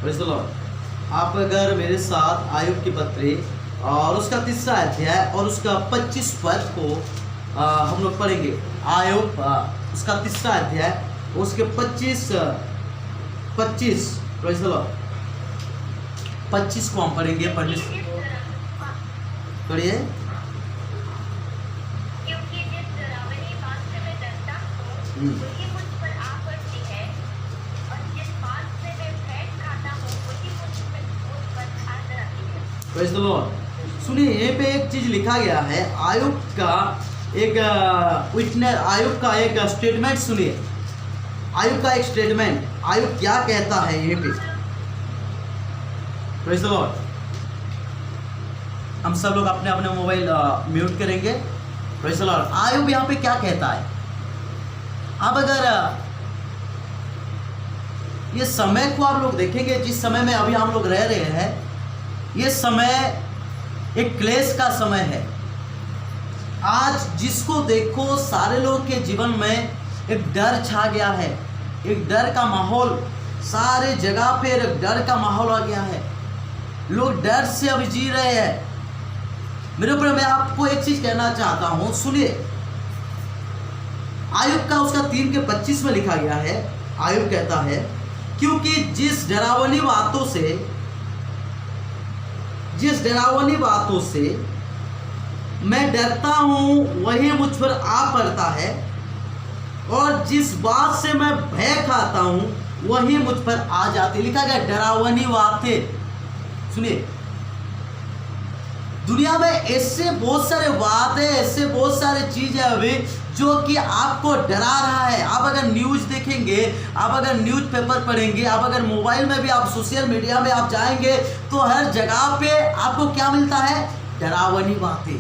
Praise the Lord. आप अगर मेरे साथ आयुब की पत्री और उसका 3रा अध्याय और उसका 25 पद को हम लोग पढ़ेंगे। आयुब उसका 3रा अध्याय उसके 25 प्रेज़ द लॉर्ड 25 को हम पढ़ेंगे। पढ़िए। क्योंकि जिस डरावनी बात से मैं डरता हूँ वही मुझ पर आ पड़ती है, और जिस बात से मैं भय खाता हूँ वही मुझ पर आ जाती है। Praise the Lord. सुनिए, यहाँ पे एक चीज लिखा गया है, आयुब का एक विटनेस, आयुब का एक स्टेटमेंट सुनिए। आयुब का एक स्टेटमेंट, आयुब क्या कहता है यहाँ पे। Praise the Lord. हम सब लोग अपने अपने मोबाइल म्यूट करेंगे। Praise the Lord. आयुब यहाँ पे क्या कहता है। अब अगर ये समय को आप लोग देखेंगे, जिस समय में अभी हम लोग रह रहे हैं, ये समय एक क्लेश का समय है। आज जिसको देखो सारे लोग के जीवन में एक डर छा गया है, एक डर का माहौल, सारे जगह पे एक डर का माहौल आ गया है। लोग डर से अभी जी रहे हैं। मेरे ऊपर मैं आपको एक चीज कहना चाहता हूं, सुनिए। आयुब का उसका 3 के 25 में लिखा गया है, आयुब कहता है, क्योंकि जिस डरावनी बातों से मैं डरता हूं वही मुझ पर आ पड़ता है, और जिस बात से मैं भय खाता हूं वही मुझ पर आ जाती। लिखा गया डरावनी बातें। सुनिए, दुनिया में ऐसे बहुत सारे बातें, ऐसे बहुत सारे चीजें अभी जो कि आपको डरा रहा है। आप अगर न्यूज देखेंगे, आप अगर न्यूज पेपर पढ़ेंगे, आप अगर मोबाइल में भी, आप सोशल मीडिया में आप जाएंगे, तो हर जगह पे आपको क्या मिलता है? डरावनी बातें।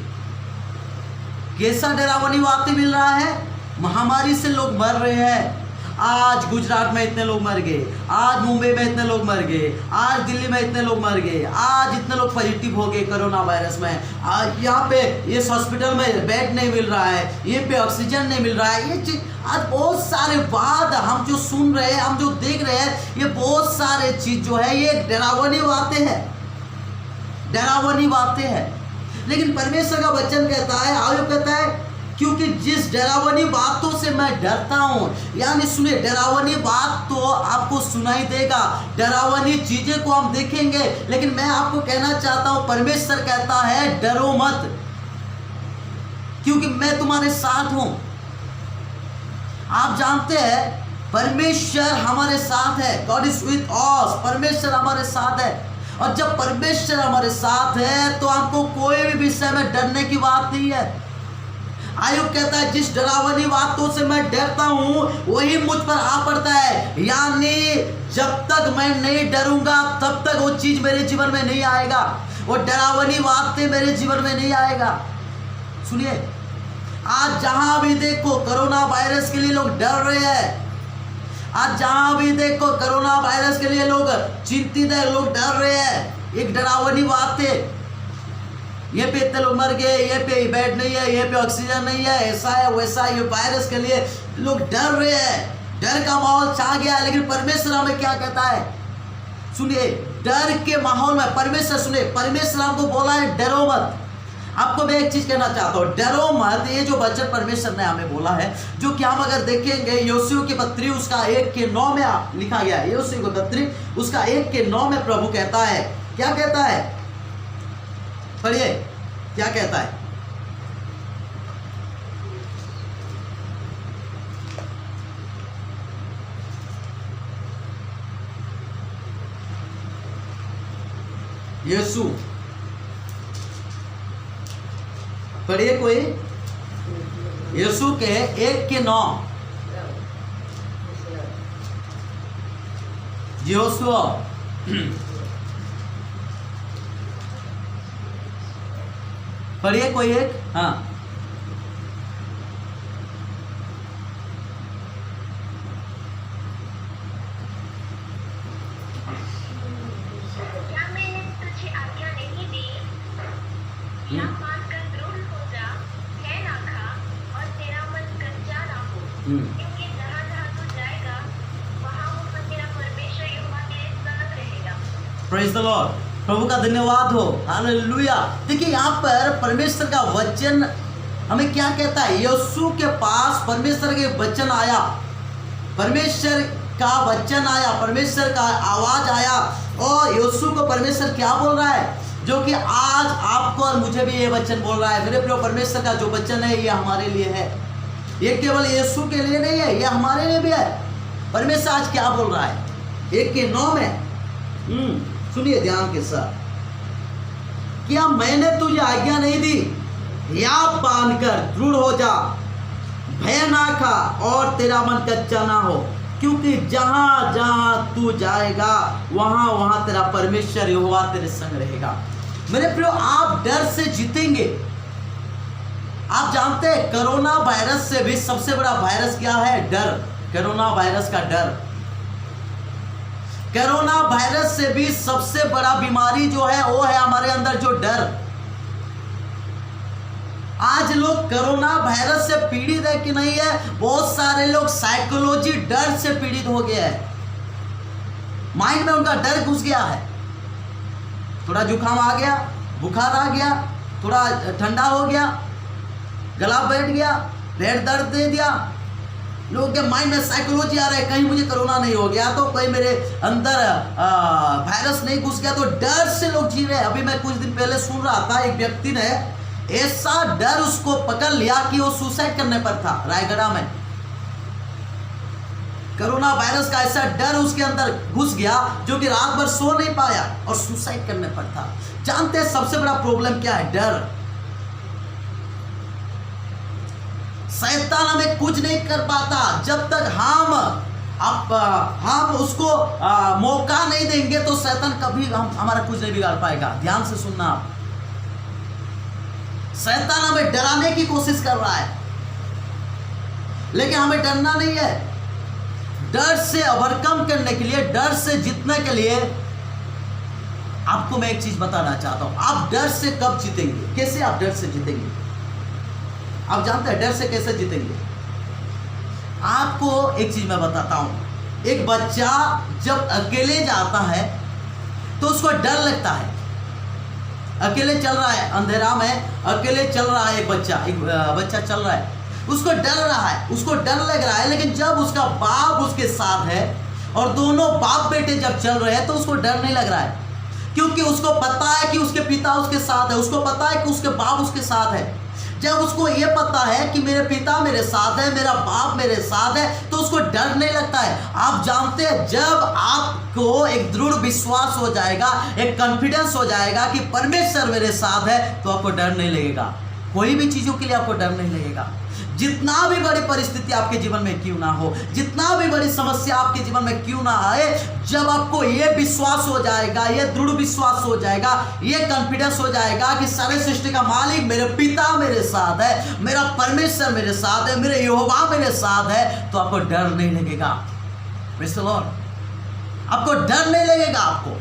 कैसा डरावनी बातें मिल रहा है? महामारी से लोग मर रहे हैं। आज गुजरात में इतने लोग मर गए, आज मुंबई में इतने लोग मर गए, आज दिल्ली में इतने लोग मर गए, आज इतने लोग पॉजिटिव हो गए कोरोना वायरस में। आज यहाँ पे इस हॉस्पिटल में बेड नहीं मिल रहा है, ये पे ऑक्सीजन नहीं मिल रहा है। ये चीज आज बहुत सारे बात हम जो सुन रहे हैं, हम जो देख रहे हैं, ये बहुत सारे चीज जो है ये डरावनी बातें हैं, डरावनी बातें हैं। लेकिन परमेश्वर का वचन कहता है, आयुब कहता है, क्योंकि जिस डरावनी बातों से मैं डरता हूं, यानी सुनिए, डरावनी बात तो आपको सुनाई देगा, डरावनी चीजें को हम देखेंगे, लेकिन मैं आपको कहना चाहता हूं, परमेश्वर कहता है डरो मत, क्योंकि मैं तुम्हारे साथ हूं। आप जानते हैं परमेश्वर हमारे साथ है। God is with us. परमेश्वर हमारे साथ है, और जब परमेश्वर हमारे साथ है तो हमको कोई भी विषय में डरने की बात नहीं है। आयुब कहता है, जिस डरावनी बातों से मैं डरता हूं वही मुझ पर आ पड़ता है, यानी जब तक मैं नहीं डरूंगा तब तक वो चीज मेरे जीवन में नहीं आएगा, वो डरावनी बातें मेरे जीवन में नहीं आएगा। सुनिए, आज जहां भी देखो कोरोना वायरस के लिए लोग डर रहे हैं। आज जहां भी देखो कोरोना वायरस के लिए लोग चिंतित है, लोग डर रहे हैं। एक डरावनी बातें, ये पे इतने लोग मर गए, ये पे बेड नहीं है, ये पे ऑक्सीजन नहीं है, ऐसा है वैसा है। ये वायरस के लिए लोग डर रहे हैं, डर का माहौल छा गया है। लेकिन परमेश्वर हमें क्या कहता है? सुनिए, डर के माहौल में परमेश्वर, सुनिए, परमेश्वर हमको बोला है डरो मत। आपको मैं एक चीज कहना चाहता हूँ, डरो मत। ये जो वचन परमेश्वर ने हमें बोला है, जो कि हम अगर देखेंगे योशियों की पत्री उसका 1:9 में लिखा गया है। योशियों की पत्री उसका 1:9 में प्रभु कहता है, क्या कहता है? पढ़िए, क्या कहता है? यीशु, पढ़िए कोई। यीशु के 1:9, यहोशू, पढ़िए कोई एक। हाँ, क्या मैंने तुझे आज्ञा नहीं दी? या मानकर दृढ़ हो जा, भय ना खा, और तेरा मन कच्चा ना हो, क्योंकि जहाँ जहाँ तू जाएगा वहाँ वहाँ तेरा परमेश्वर यहोवा तेरे साथ रहेगा। प्रेज द लॉर्ड, प्रभु का धन्यवाद हो, हालेलुया। देखिए यहाँ पर परमेश्वर का वचन हमें क्या कहता है, यीशु के पास परमेश्वर के वचन आया, परमेश्वर का वचन आया, परमेश्वर का आवाज आया, और यीशु को परमेश्वर क्या बोल रहा है, जो कि आज आपको और मुझे भी ये वचन बोल रहा है। मेरे प्रिय, परमेश्वर का जो वचन है ये हमारे लिए है, ये केवल यीशु के लिए नहीं है, ये हमारे लिए भी है। परमेश्वर आज क्या बोल रहा है 1:9 में, सुनिए ध्यान के साथ। क्या मैंने तुझे आज्ञा नहीं दी, या बांधकर दृढ़ हो जा, भय ना खा और तेरा मन कच्चा ना हो, क्योंकि जहां जहां तू जाएगा वहां वहां तेरा परमेश्वर यहोवा तेरे संग रहेगा। मेरे प्रियो, आप डर से जीतेंगे। आप जानते हैं कोरोना वायरस से भी सबसे बड़ा वायरस क्या है, डर। कोरोना वायरस का डर, कोरोना वायरस से भी सबसे बड़ा बीमारी जो है वो है हमारे अंदर जो डर। आज लोग कोरोना वायरस से पीड़ित है कि नहीं है, बहुत सारे लोग साइकोलॉजी डर से पीड़ित हो गया है, माइंड में उनका डर घुस गया है। थोड़ा जुकाम आ गया, बुखार आ गया, थोड़ा ठंडा हो गया, गला बैठ गया, पेट दर्द दे दिया, लोगों के माइंड में साइकोलॉजी आ रहा है, कहीं मुझे कोरोना नहीं हो गया तो, कहीं मेरे अंदर वायरस नहीं घुस गया तो, डर से लोग जी रहे हैं। अभी मैं कुछ दिन पहले सुन रहा था, एक व्यक्ति ने ऐसा डर उसको पकड़ लिया कि वो सुसाइड करने पर था, रायगढ़ में। कोरोना वायरस का ऐसा डर उसके अंदर घुस गया जो कि रात भर सो नहीं पाया और सुसाइड करने पर था। जानते हैं सबसे बड़ा प्रॉब्लम क्या है, डर। शैतान हमें कुछ नहीं कर पाता जब तक हम उसको मौका नहीं देंगे, तो शैतान कभी हमारा कुछ नहीं बिगाड़ पाएगा। ध्यान से सुनना आप, शैतान हमें डराने की कोशिश कर रहा है, लेकिन हमें डरना नहीं है। डर से ओवरकम करने के लिए, डर से जीतने के लिए आपको मैं एक चीज बताना चाहता हूं। आप डर से कब जीतेंगे, कैसे आप डर से जीतेंगे? आप जानते हैं डर से कैसे जीतेंगे? आपको एक चीज मैं बताता हूं। एक बच्चा जब अकेले जाता है तो उसको डर लगता है। अकेले चल रहा है, अंधेरा में अकेले चल रहा है, एक बच्चा चल रहा है, उसको डर रहा है, उसको डर लग रहा है। लेकिन जब उसका बाप उसके साथ है और दोनों बाप बेटे जब चल रहे हैं तो उसको डर नहीं लग रहा है, क्योंकि उसको पता है कि उसके पिता उसके साथ है, उसको पता है कि उसके बाप उसके साथ है। जब उसको ये पता है कि मेरे पिता मेरे साथ है, मेरा बाप मेरे साथ है, तो उसको डर नहीं लगता है। आप जानते हैं, जब आपको एक दृढ़ विश्वास हो जाएगा, एक कॉन्फिडेंस हो जाएगा कि परमेश्वर मेरे साथ है, तो आपको डर नहीं लगेगा। कोई भी चीजों के लिए आपको डर नहीं लगेगा। जितना भी बड़ी परिस्थिति आपके जीवन में क्यों ना हो, जितना भी बड़ी समस्या आपके जीवन में क्यों ना आए, जब आपको ये विश्वास हो जाएगा, ये दृढ़ विश्वास हो जाएगा, ये कॉन्फिडेंस हो जाएगा कि सारे सृष्टि का मालिक मेरे पिता मेरे साथ है, मेरा परमेश्वर मेरे साथ है, मेरे यहोवा मेरे साथ है, तो आपको डर नहीं लगेगा। प्रेज़ द लॉर्ड, आपको डर नहीं लगेगा। आपको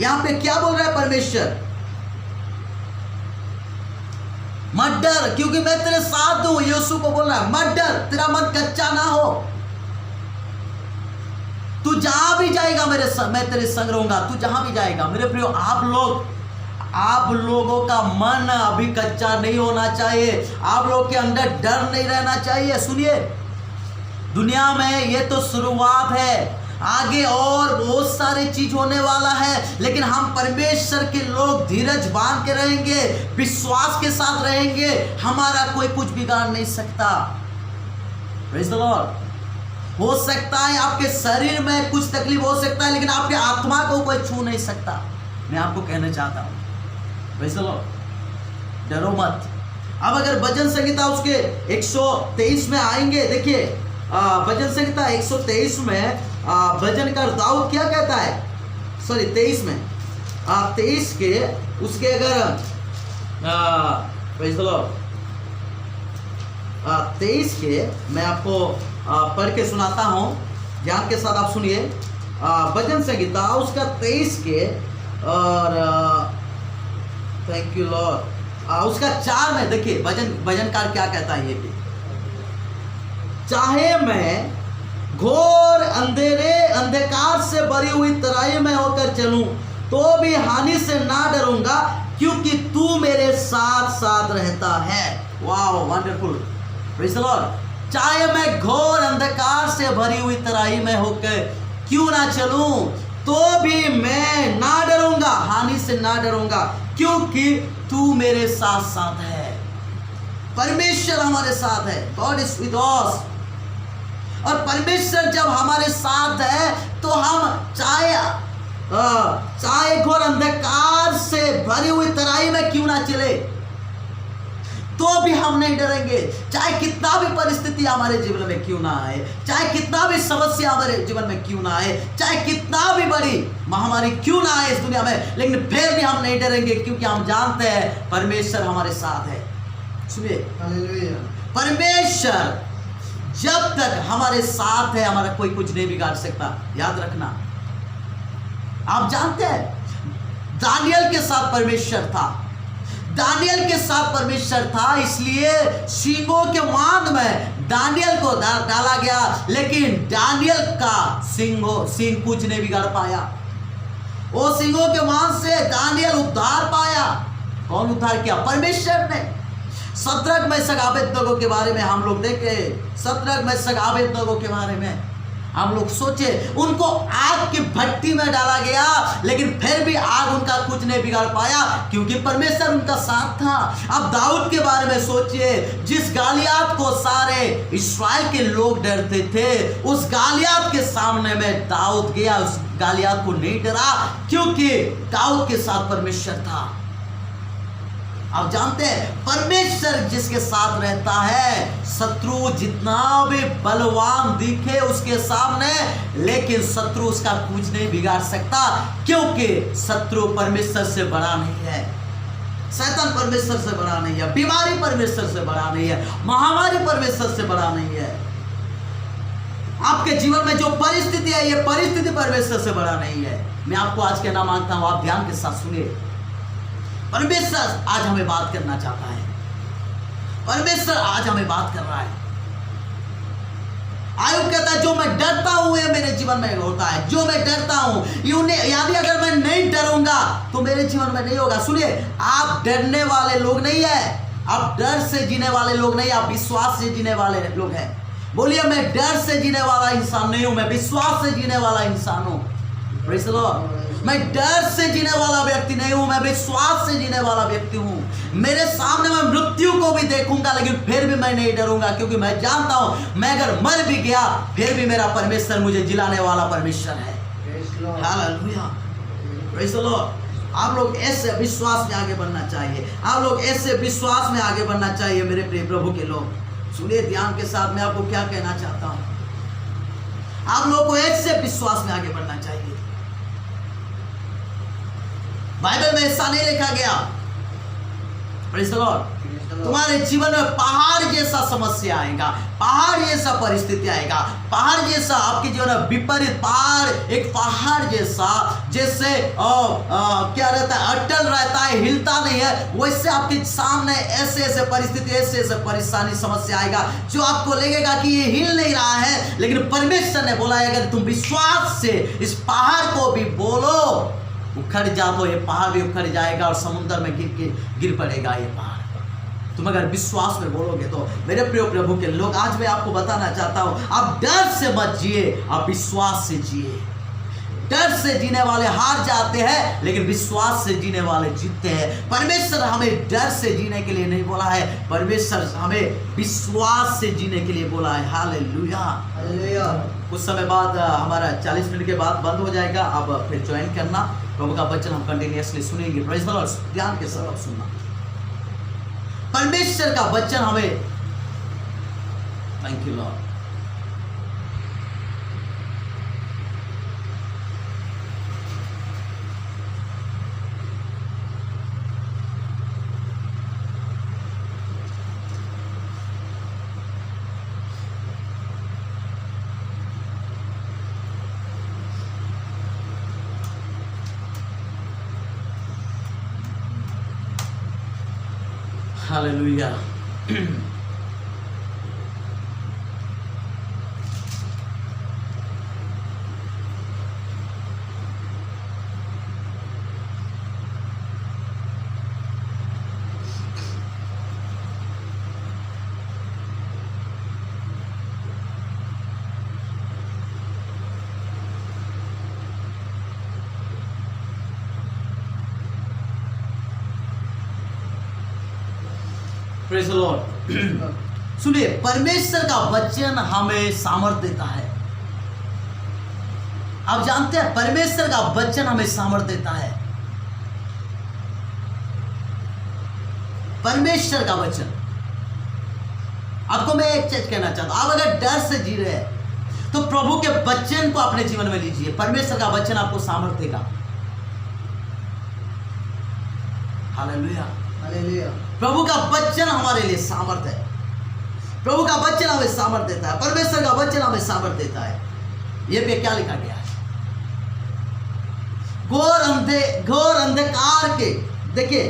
यहां पे क्या बोल रहा है परमेश्वर? मत डर, क्योंकि मैं तेरे साथ हूं। यीशु को बोल रहा है मत डर, तेरा मन कच्चा ना हो, तू जहां भी जाएगा मैं तेरे संग रहूंगा, तू जहां भी जाएगा। मेरे प्रियो, आप लोगों का मन अभी कच्चा नहीं होना चाहिए, आप लोग के अंदर डर नहीं रहना चाहिए। सुनिए, दुनिया में ये तो शुरुआत है, आगे और बहुत सारी चीज होने वाला है, लेकिन हम परमेश्वर के लोग धीरज बांध के रहेंगे, विश्वास के साथ रहेंगे, हमारा कोई कुछ बिगाड़ नहीं सकता। Praise the Lord. हो सकता है आपके शरीर में कुछ तकलीफ हो सकता है, लेकिन आपके आत्मा को कोई छू नहीं सकता। मैं आपको कहना चाहता हूं, प्रेज़ द लॉर्ड, डरो मत। अब अगर भजन संहिता उसके 123 में आएंगे, देखिए भजन संहिता 123 में भजनकार दाऊद क्या कहता है, 23 में, 23 के उसके अगर 23 के मैं आपको पढ़ के सुनाता हूं, ध्यान के साथ आप सुनिए। भजन संहिता उसका 23 के और थैंक यू लॉर्ड, उसका 4 में देखिए भजनकार क्या कहता है, ये भी चाहे मैं घोर अंधेरे अंधकार से भरी हुई तराई में होकर चलूं तो भी हानि से ना डरूंगा, क्योंकि तू मेरे साथ साथ रहता है। Wow, wonderful, praise the Lord. चाहे मैं घोर अंधकार से भरी हुई तराई में होकर क्यों ना चलूं, तो भी मैं ना डरूंगा, हानि से ना डरूंगा, क्योंकि तू मेरे साथ साथ है। परमेश्वर हमारे साथ है। God is with us. और परमेश्वर जब हमारे साथ है तो हम चाहे घोर अंधकार से भरी हुई तराई में क्यों ना चले, तो भी हम नहीं डरेंगे। चाहे कितना भी परिस्थिति हमारे जीवन में क्यों ना आए, चाहे कितना भी समस्या हमारे जीवन में क्यों ना आए, चाहे कितना भी बड़ी महामारी क्यों ना आए इस दुनिया में, लेकिन फिर भी हम नहीं डरेंगे, क्योंकि हम जानते हैं परमेश्वर हमारे साथ है। सुनिए, हालेलुया। परमेश्वर जब तक हमारे साथ है, हमारा कोई कुछ नहीं बिगाड़ सकता। याद रखना। आप जानते हैं दानियल के साथ परमेश्वर था, दानियल के साथ परमेश्वर था, इसलिए सींगों के मांद में दानियल को डाला गया, लेकिन दानियल का सींग कुछ नहीं बिगाड़ पाया। वो सींगों के मांद से दानियल उद्धार पाया। कौन उद्धार किया? परमेश्वर ने। शद्रक मेशक अबेदनगो के बारे में हम लोग देखे, शद्रक मेशक अबेदनगो के बारे में हम लोग सोचे, उनको आग की भट्टी में डाला गया, लेकिन फिर भी आग उनका कुछ नहीं बिगाड़ पाया, क्योंकि परमेश्वर उनका साथ था। अब दाऊद के बारे में सोचिए, जिस गालियात को सारे इस्राएल के लोग डरते थे, उस गालियात के सामने में दाऊद गया, उस गालियात को नहीं डरा, क्योंकि दाऊद के साथ परमेश्वर था। आप जानते हैं परमेश्वर जिसके साथ रहता है, शत्रु जितना भी बलवान दिखे उसके सामने, लेकिन शत्रु उसका कुछ नहीं बिगाड़ सकता, क्योंकि शत्रु परमेश्वर से बड़ा नहीं है। शैतान परमेश्वर से बड़ा नहीं है, बीमारी परमेश्वर से बड़ा नहीं है, महामारी परमेश्वर से बड़ा नहीं है। आपके जीवन में जो परिस्थिति है, ये परिस्थिति परमेश्वर से बड़ा नहीं है। मैं आपको आज कहना मांगता हूं, आप ध्यान के साथ सुनिए। परमेश्वर आज हमें बात करना चाहता है। परमेश्वर आज हमें बात कर रहा है। आयुब कहता है, जो मैं डरता हूं ये मेरे जीवन में होता है। जो मैं डरता हूं, यानी अगर मैं नहीं डरूंगा तो मेरे जीवन में नहीं होगा। सुनिए, आप डरने वाले लोग नहीं है, आप डर से जीने वाले लोग नहीं, आप विश्वास से जीने वाले लोग हैं। बोलिए, मैं डर से जीने वाला इंसान नहीं हूं, मैं विश्वास से जीने वाला इंसान हूं। Praise the Lord. मैं डर से जीने वाला व्यक्ति नहीं हूं, मैं विश्वास से जीने वाला व्यक्ति हूं। मेरे सामने मैं मृत्यु को भी देखूंगा, लेकिन फिर भी मैं नहीं डरूंगा, क्योंकि मैं जानता हूं मैं अगर मर भी गया फिर भी मेरा परमेश्वर मुझे जिलाने वाला परमेश्वर है। Hallelujah, praise the Lord. आप लोग ऐसे विश्वास में आगे बढ़ना चाहिए, आप लोग ऐसे विश्वास में आगे बढ़ना चाहिए मेरे प्रिय प्रभु के लोग। सुनिए ध्यान के साथ, मैं आपको क्या कहना चाहता हूं। आप लोगों को ऐसे विश्वास में आगे बढ़ना चाहिए। बाइबल में ऐसा नहीं लिखा गया, प्रेज़ द लॉर्ड, तुम्हारे जीवन में पहाड़ जैसा समस्या आएगा, पहाड़ जैसा परिस्थिति आएगा, पहाड़ जैसा आपके जीवन में विपरीत पहाड़, एक पहाड़ जैसा, जैसे क्या रहता है, अटल रहता है, हिलता नहीं है, वैसे आपके सामने ऐसे ऐसे परिस्थिति, ऐसे ऐसे परेशानी, समस्या आएगा, जो आपको लगेगा कि ये हिल नहीं रहा है, लेकिन परमेश्वर ने बोला है, अगर तुम विश्वास से इस पहाड़ को भी बोलो उखड़ जा, तो ये पहाड़ भी उखड़ जाएगा और समुद्र में गिर पड़ेगा ये पहाड़। तुम अगर विश्वास में बोलोगे तो। मेरे प्रिय प्रभु के लोग, आज मैं आपको बताना चाहता हूं, आप डर से मत जिए, आप विश्वास से जिए। डर से जीने वाले हार जाते हैं, लेकिन विश्वास से जीने वाले जीतते हैं। परमेश्वर हमें डर से जीने के लिए नहीं बोला है, परमेश्वर हमें विश्वास से जीने के लिए बोला है। Hallelujah, hallelujah. कुछ समय बाद हमारा 40 मिनट के बाद बंद हो जाएगा, अब फिर ज्वाइन करना। प्रभु का वचन हम कंटिन्यूअसली सुनेंगे। Praise the Lord. ध्यान के साथ सुनना। परमेश्वर का वचन हमें, thank you Lord, hallelujah. Praise the Lord. सुनिए, परमेश्वर का वचन हमें सामर्थ्य देता है। आप जानते हैं परमेश्वर का वचन हमें सामर्थ्य देता है। परमेश्वर का वचन, आपको मैं एक चीज कहना चाहता हूं, आप अगर डर से जी रहे हैं तो प्रभु के वचन को अपने जीवन में लीजिए। परमेश्वर का वचन आपको सामर्थ्य देगा। Hallelujah, hallelujah. प्रभु का वचन हमारे लिए सामर्थ्य है। प्रभु का वचन हमें सामर्थ्य देता है। परमेश्वर का वचन हमें सामर्थ्य देता है। ये पे क्या लिखा गया है? घोर अंधकार के, देखिए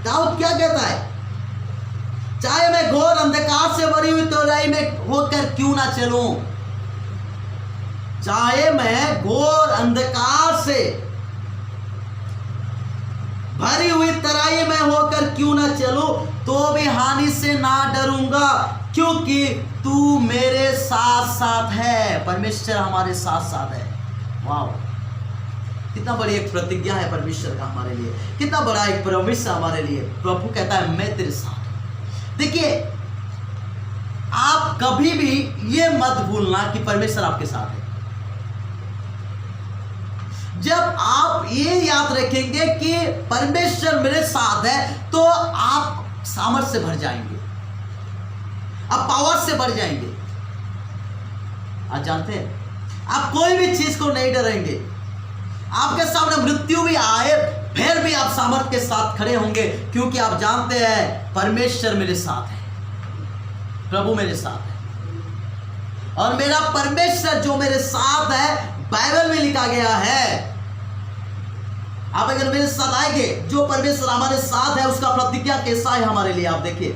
दाऊद क्या कहता है, चाहे मैं घोर अंधकार से भरी हुई तौराई में होकर क्यों ना चलूं, चाहे मैं घोर अंधकार से भरी हुई तराई में होकर क्यों ना चलूं, तो भी हानि से ना डरूंगा, क्योंकि तू मेरे साथ साथ है। परमेश्वर हमारे साथ साथ है। वाह, कितना बड़ी एक प्रतिज्ञा है परमेश्वर का हमारे लिए, कितना बड़ा एक प्रॉमिस हमारे लिए। प्रभु कहता है मैं तेरे साथ हूं। देखिए, आप कभी भी ये मत भूलना कि परमेश्वर आपके साथ है। जब आप ये याद रखेंगे कि परमेश्वर मेरे साथ है, तो आप सामर्थ से भर जाएंगे, आप पावर से भर जाएंगे। आप जानते हैं, आप कोई भी चीज को नहीं डरेंगे। आपके सामने मृत्यु भी आए, फिर भी आप सामर्थ के साथ खड़े होंगे, क्योंकि आप जानते हैं परमेश्वर मेरे साथ है, प्रभु मेरे साथ है। और मेरा परमेश्वर जो मेरे साथ है, बाइबल में लिखा गया है। आप अगर मेरे साथ आएंगे, जो परमेश्वर हमारे साथ है उसका प्रतिज्ञा कैसा है हमारे लिए, आप देखिए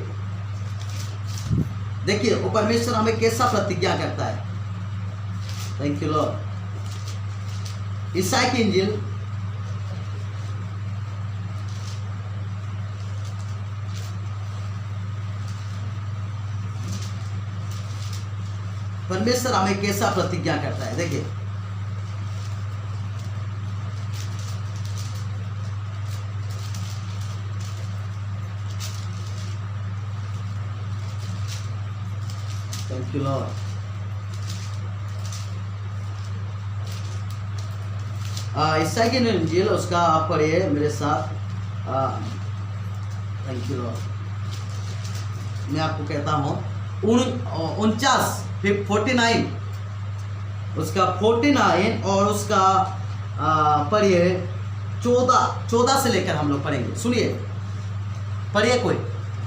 देखिए वो परमेश्वर हमें कैसा प्रतिज्ञा करता है। Thank you Lord. ईसाई की इंजील परमेश्वर हमें कैसा प्रतिज्ञा करता है, देखिए थैंक यू लॉर्ड। ईसाई की इंजील उसका आप पढ़िए मेरे साथ। Thank you Lord. मैं आपको कहता हूँ 49 उसका 49 और उसका पढ़िए 14 से लेकर हम लोग पढ़ेंगे। सुनिए, पढ़िए कोई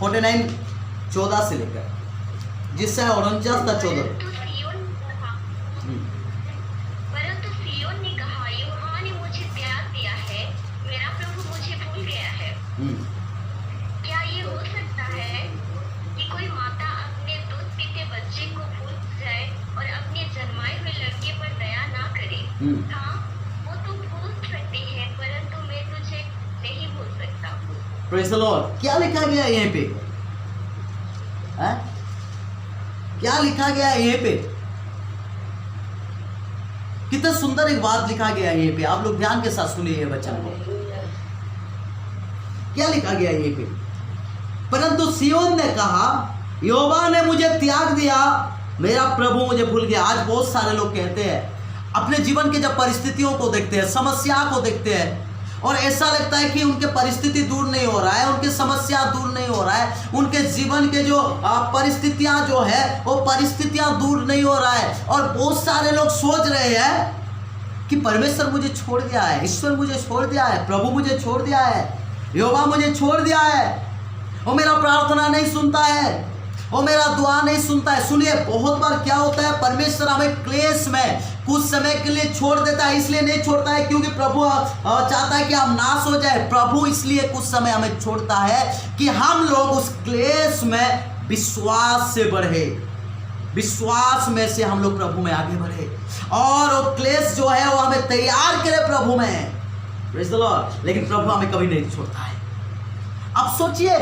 49 14 से लेकर, जिससे 49 था 14। परंतु सियोन ने कहा, यूहन्ना ने मुझे त्याग दिया है, मेरा प्रभु मुझे भूल गया है। क्या ये हो सकता है कि कोई माता अपने दूध पीते बच्चे को भूल जाए और अपने जन्माए हुए लड़के पर दया ना करे? हाँ, वो तो भूल सकती है, परंतु मैं तुझे नहीं भूल सकता। Praise the Lord. क्या लिखा गया है यहीं पे? क्या लिखा गया है यहीं पे? कितना सुंदर एक बात लिखा गया है यहीं पे। आप लोग ध्यान के साथ सुनिए ये वचन को। क्या लिखा गया है यहीं पे? परंतु सियोन ने कहा, यहोवा ने मुझे त्याग दिया, मेरा प्रभु मुझे भूल गया। आज बहुत सारे लोग कहते हैं, अपने जीवन के जब परिस्थितियों को देखते हैं, समस्या को देखते हैं, और ऐसा लगता है कि उनके परिस्थिति दूर नहीं हो रहा है, उनकी समस्या दूर नहीं हो रहा है, उनके जीवन के जो परिस्थितियां जो है वो परिस्थितियां दूर नहीं हो रहा है। और बहुत सारे लोग सोच रहे हैं कि परमेश्वर मुझे छोड़ दिया है, ईश्वर मुझे छोड़ दिया है, प्रभु मुझे छोड़ दिया है, यहोवा मुझे छोड़ दिया है, वो मेरा प्रार्थना नहीं सुनता है, वो मेरा दुआ नहीं सुनता है। सुनिए, बहुत बार क्या होता है, परमेश्वर हमें क्लेश में कुछ समय के लिए छोड़ देता है। इसलिए नहीं छोड़ता है क्योंकि प्रभु चाहता है कि हम नाश हो जाए। प्रभु इसलिए कुछ समय हमें छोड़ता है कि हम लोग उस क्लेश में विश्वास से बढ़े, विश्वास में से हम लोग प्रभु में आगे बढ़े, और वो क्लेश जो है वो हमें तैयार करे प्रभु में। Praise the Lord. लेकिन प्रभु हमें कभी नहीं छोड़ता है। अब सोचिए,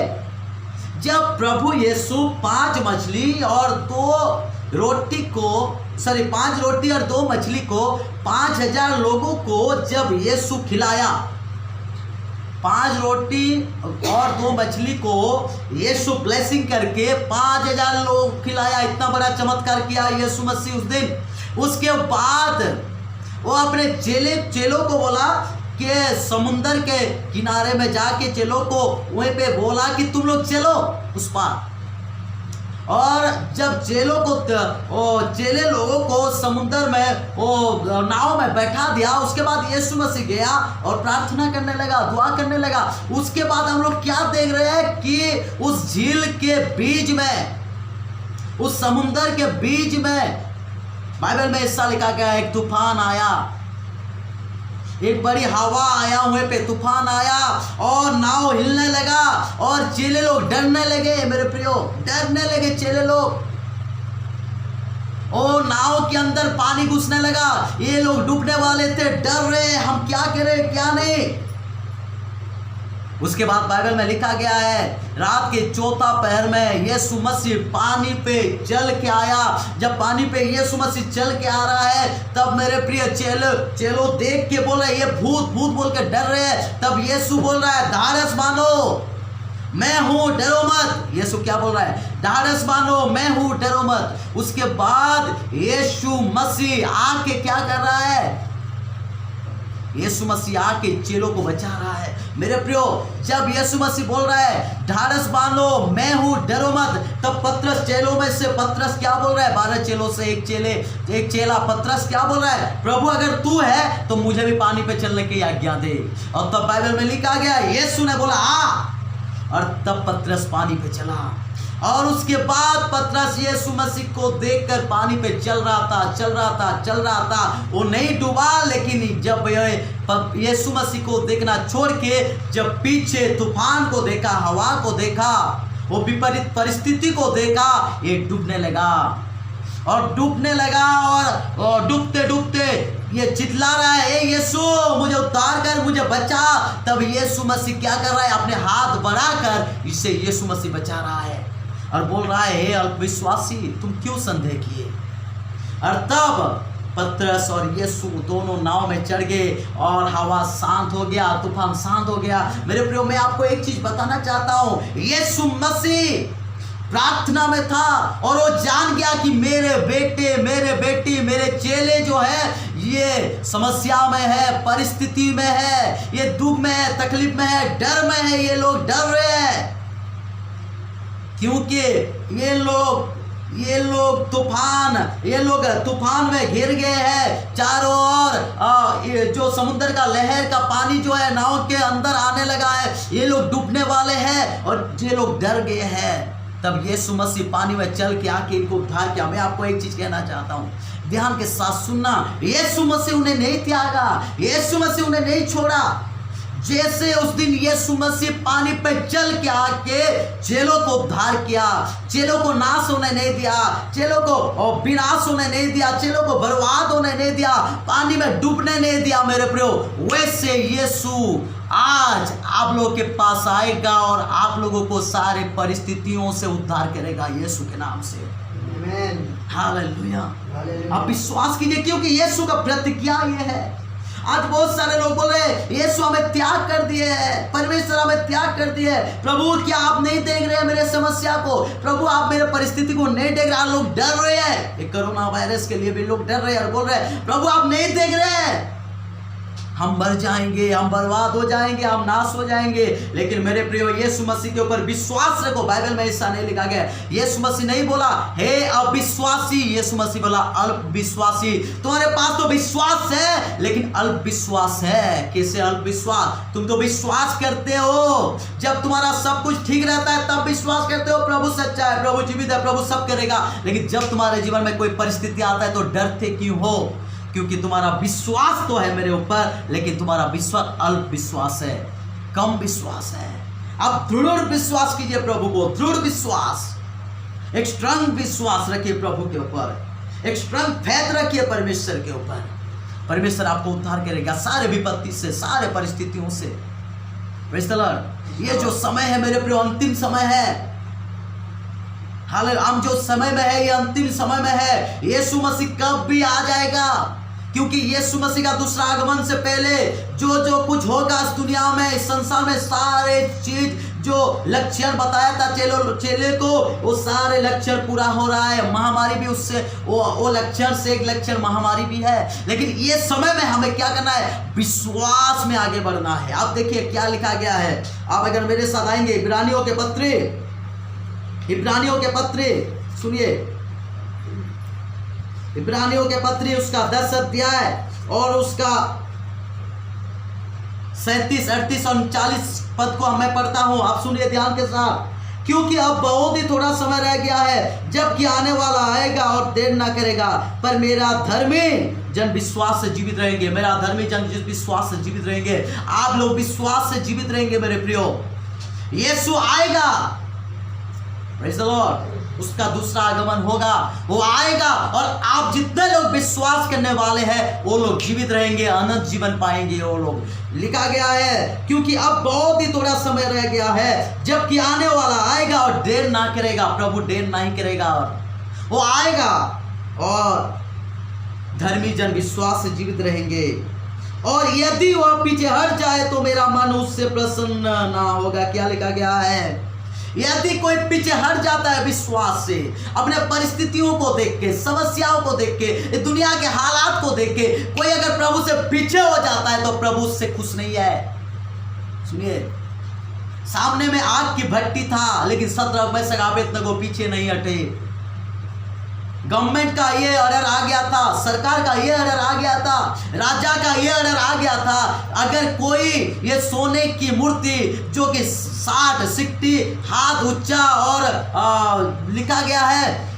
जब प्रभु यीशु 5 मछली और 2 रोटी को 5 रोटी और 2 मछली को 5000 लोगों को जब यीशु खिलाया, 5 रोटी और 2 मछली को यीशु ब्लेसिंग करके 5000 लोग खिलाया। इतना बड़ा चमत्कार किया यीशु मसीह उस दिन। उसके बाद वो अपने चेलों को बोला कि समुंदर के किनारे में जाके चेलों को वहीं पे बोला कि तुम लोग चलो उस पार। और जब चेले लोगों को समुद्र में वो नाव में बैठा दिया, उसके बाद यीशु मसीह गया और प्रार्थना करने लगा, दुआ करने लगा। उसके बाद हम लोग क्या देख रहे हैं कि उस झील के बीच में, उस समुद्र के बीच में बाइबल में ऐसा लिखा गया, एक तूफान आया, एक बड़ी हवा आया, वहीं पे तूफान आया और नाव हिलने लगा और चेले लोग डरने लगे। मेरे प्रियो, डरने लगे चेले लोग। और नाव के अंदर पानी घुसने लगा, ये लोग डूबने वाले थे, डर रहे, हम क्या करें क्या नहीं। उसके बाद बाइबल में लिखा गया है, रात के 4था पहर में यीशु मसीह पानी पे चल के आया। जब पानी पे यीशु मसीह चल के आ रहा है, तब मेरे प्रिय चेलो देख के बोल रहे, ये भूत भूत बोल के डर रहे हैं। तब यीशु बोल रहा है, धाड़स मानो, मैं हूं, डरो मत। यीशु क्या बोल रहा है? धाड़स मानो, मैं हूं, डरो मत। उसके बाद यीशु मसीह आके क्या कर रहा है? यीशु मसीह आके चेलों को बचा रहा है। मेरे प्रियो, जब यीशु मसीह बोल रहा है ढाढ़स बांधो, मैं हूं, डरो मत, तब पतरस, चेलों में से पतरस क्या बोल रहा है? 12 चेलों से एक चेला पतरस क्या बोल रहा है? प्रभु अगर तू है तो मुझे भी पानी पे चलने की आज्ञा दे। और तब बाइबल में लिखा गया, यीशु ने बोला आ, और तब पतरस पानी पे चला। और उसके बाद पतरस यीशु मसीह को देखकर पानी पे चल रहा था। वो नहीं डूबा, लेकिन जब यीशु मसीह को देखना छोड़ के जब पीछे तूफान को देखा, हवा को देखा, वो विपरीत परिस्थिति को देखा, ये डूबने लगा। और डूबते डूबते ये चिल्ला रहा है, ए यीशु मुझे उद्धार कर, मुझे बचा। तब यीशु मसीह क्या कर रहा है? अपने हाथ बढ़ाकर इसे यीशु मसीह बचा रहा है और बोल रहा है, हे अल्पविश्वासी, तुम क्यों संदेह किए? और तब पतरस और यीशु दोनों नाव में चढ़ गए और हवा शांत हो गया, तूफान शांत हो गया। मेरे प्रियो, मैं आपको एक चीज बताना चाहता हूं, यीशु मसीह प्रार्थना में था और वो जान गया कि मेरे बेटे, मेरे बेटी, मेरे चेले जो है ये समस्या में है, परिस्थिति में है, ये दुख में है, तकलीफ में है, डर में है, ये लोग डर रहे हैं क्योंकि ये लोग तूफान में घिर गए हैं। चारों ओर ये जो समुद्र का लहर का पानी जो है नाव के अंदर आने लगा है, ये लोग डूबने वाले हैं और ये लोग डर गए हैं। तब यीशु मसीह पानी में चल के आके इनको उद्धार किया। मैं आपको एक चीज कहना चाहता हूँ, ध्यान के साथ सुनना। यीशु मसीह उन्हें नहीं त्यागा, यीशु मसीह उन्हें नहीं छोड़ा। जैसे उस दिन यीशु मसीह पानी पे चल के आके चेलों को उद्धार किया, चेलों को नाश होने नहीं दिया, चेलों को विनाश होने नहीं दिया, चेलों को बर्बाद होने नहीं दिया, पानी में डूबने नहीं दिया। मेरे प्रियो, वैसे यीशु आज आप लोगों के पास आएगा और आप लोगों को सारे परिस्थितियों से उद्धार करेगा यीशु के नाम से। हालेलुया। आप विश्वास कीजिए, क्योंकि यीशु का प्रतिज्ञा ये है। आज बहुत सारे लोग बोल रहे हैं यीशु हमें त्याग कर दिए है, परमेश्वर हमें त्याग कर दिए है। प्रभु क्या आप नहीं देख रहे हैं मेरे समस्या को? प्रभु आप मेरे परिस्थिति को नहीं देख रहे? लोग डर रहे हैं, एक कोरोना वायरस के लिए भी लोग डर रहे हैं और बोल रहे हैं प्रभु आप नहीं देख रहे हैं, हम मर जाएंगे, हम बर्बाद हो जाएंगे, हम नाश हो जाएंगे। लेकिन मेरे प्रियो, यीशु मसीह के ऊपर विश्वास रखो। बाइबल में ऐसा नहीं लिखा गया। यीशु मसीह नहीं बोला हे अविश्वासी, यीशु मसीह बोला अल्पविश्वासी। तुम्हारे पास तो विश्वास है लेकिन अल्प विश्वास है। कैसे अल्प विश्वास? तुम तो विश्वास करते हो, जब तुम्हारा सब कुछ ठीक रहता है तब विश्वास करते हो प्रभु सच्चा है, प्रभु जीवित है, प्रभु सब करेगा। लेकिन जब तुम्हारे जीवन में कोई परिस्थिति आता है तो डरते क्यों हो? क्योंकि तुम्हारा विश्वास तो है मेरे ऊपर, लेकिन तुम्हारा विश्वास अल्प विश्वास है, कम विश्वास है। अब दृढ़ विश्वास कीजिए प्रभु को, दृढ़ विश्वास, एक स्ट्रांग विश्वास रखिए प्रभु के ऊपर, एक स्ट्रांग फेथ रखिए परमेश्वर के ऊपर। परमेश्वर आपको उद्धार करेगा सारे विपत्ति से, सारे परिस्थितियों से। Praise the Lord. ये जो समय है मेरे प्रिय, अंतिम समय है। हालेलुया। हम जो समय में है ये अंतिम समय में है। यीशु मसीह कब भी आ जाएगा, क्योंकि यीशु मसीह का दूसरा आगमन से पहले जो कुछ होगा इस दुनिया में, इस संसार में, सारे चीज जो लक्षण बताया था चेले को, वो सारे लक्षण पूरा हो रहा है। महामारी भी उससे वो लक्षण से एक लक्षण महामारी भी है। लेकिन ये समय में हमें क्या करना है? विश्वास में आगे बढ़ना है। आप देखिए क्या लिखा गया है। आप अगर मेरे साथ आएंगे इब्रानियों के पत्र सुनिए, इब्रानियों के पत्र उसका 10 अध्याय और उसका 37, 38 और 39 पद को मैं पढ़ता हूं। आप सुनिए ध्यान के साथ। क्योंकि अब बहुत ही थोड़ा समय रह गया है जबकि आने वाला आएगा और देर ना करेगा, पर मेरा धर्मी जन विश्वास से जीवित रहेंगे। मेरा धर्मी जन विश्वास से जीवित रहेंगे। आप लोग विश्वास से जीवित रहेंगे मेरे प्रियो। यीशु आएगा, प्रेज़ द लॉर्ड। उसका दूसरा आगमन होगा, वो आएगा और आप जितने लोग विश्वास करने वाले हैं वो लोग जीवित रहेंगे, अनंत जीवन पाएंगे वो लोग। लिखा गया है क्योंकि अब बहुत ही थोड़ा समय रह गया है जबकि आने वाला आएगा और देर ना करेगा। प्रभु देर नहीं करेगा और वो आएगा और धर्मी जन विश्वास से जीवित रहेंगे। और यदि वह पीछे हट जाए तो मेरा मन उससे प्रसन्न ना होगा। क्या लिखा गया है? यदि कोई पीछे हट जाता है विश्वास से, अपने परिस्थितियों को देख के, समस्याओं को देख के, दुनिया के हालात को देख के कोई अगर प्रभु से पीछे हो जाता है तो प्रभु उससे खुश नहीं है। सुनिए, सामने में आग की भट्टी था लेकिन शद्रक मेशक अबेदनगो पीछे नहीं हटे। गवर्नमेंट का ये ऑर्डर आ गया था, सरकार का ये ऑर्डर आ गया था, राजा का ये ऑर्डर आ गया था। अगर कोई ये सोने की मूर्ति जो कि 60 हाथ ऊंचा और लिखा गया है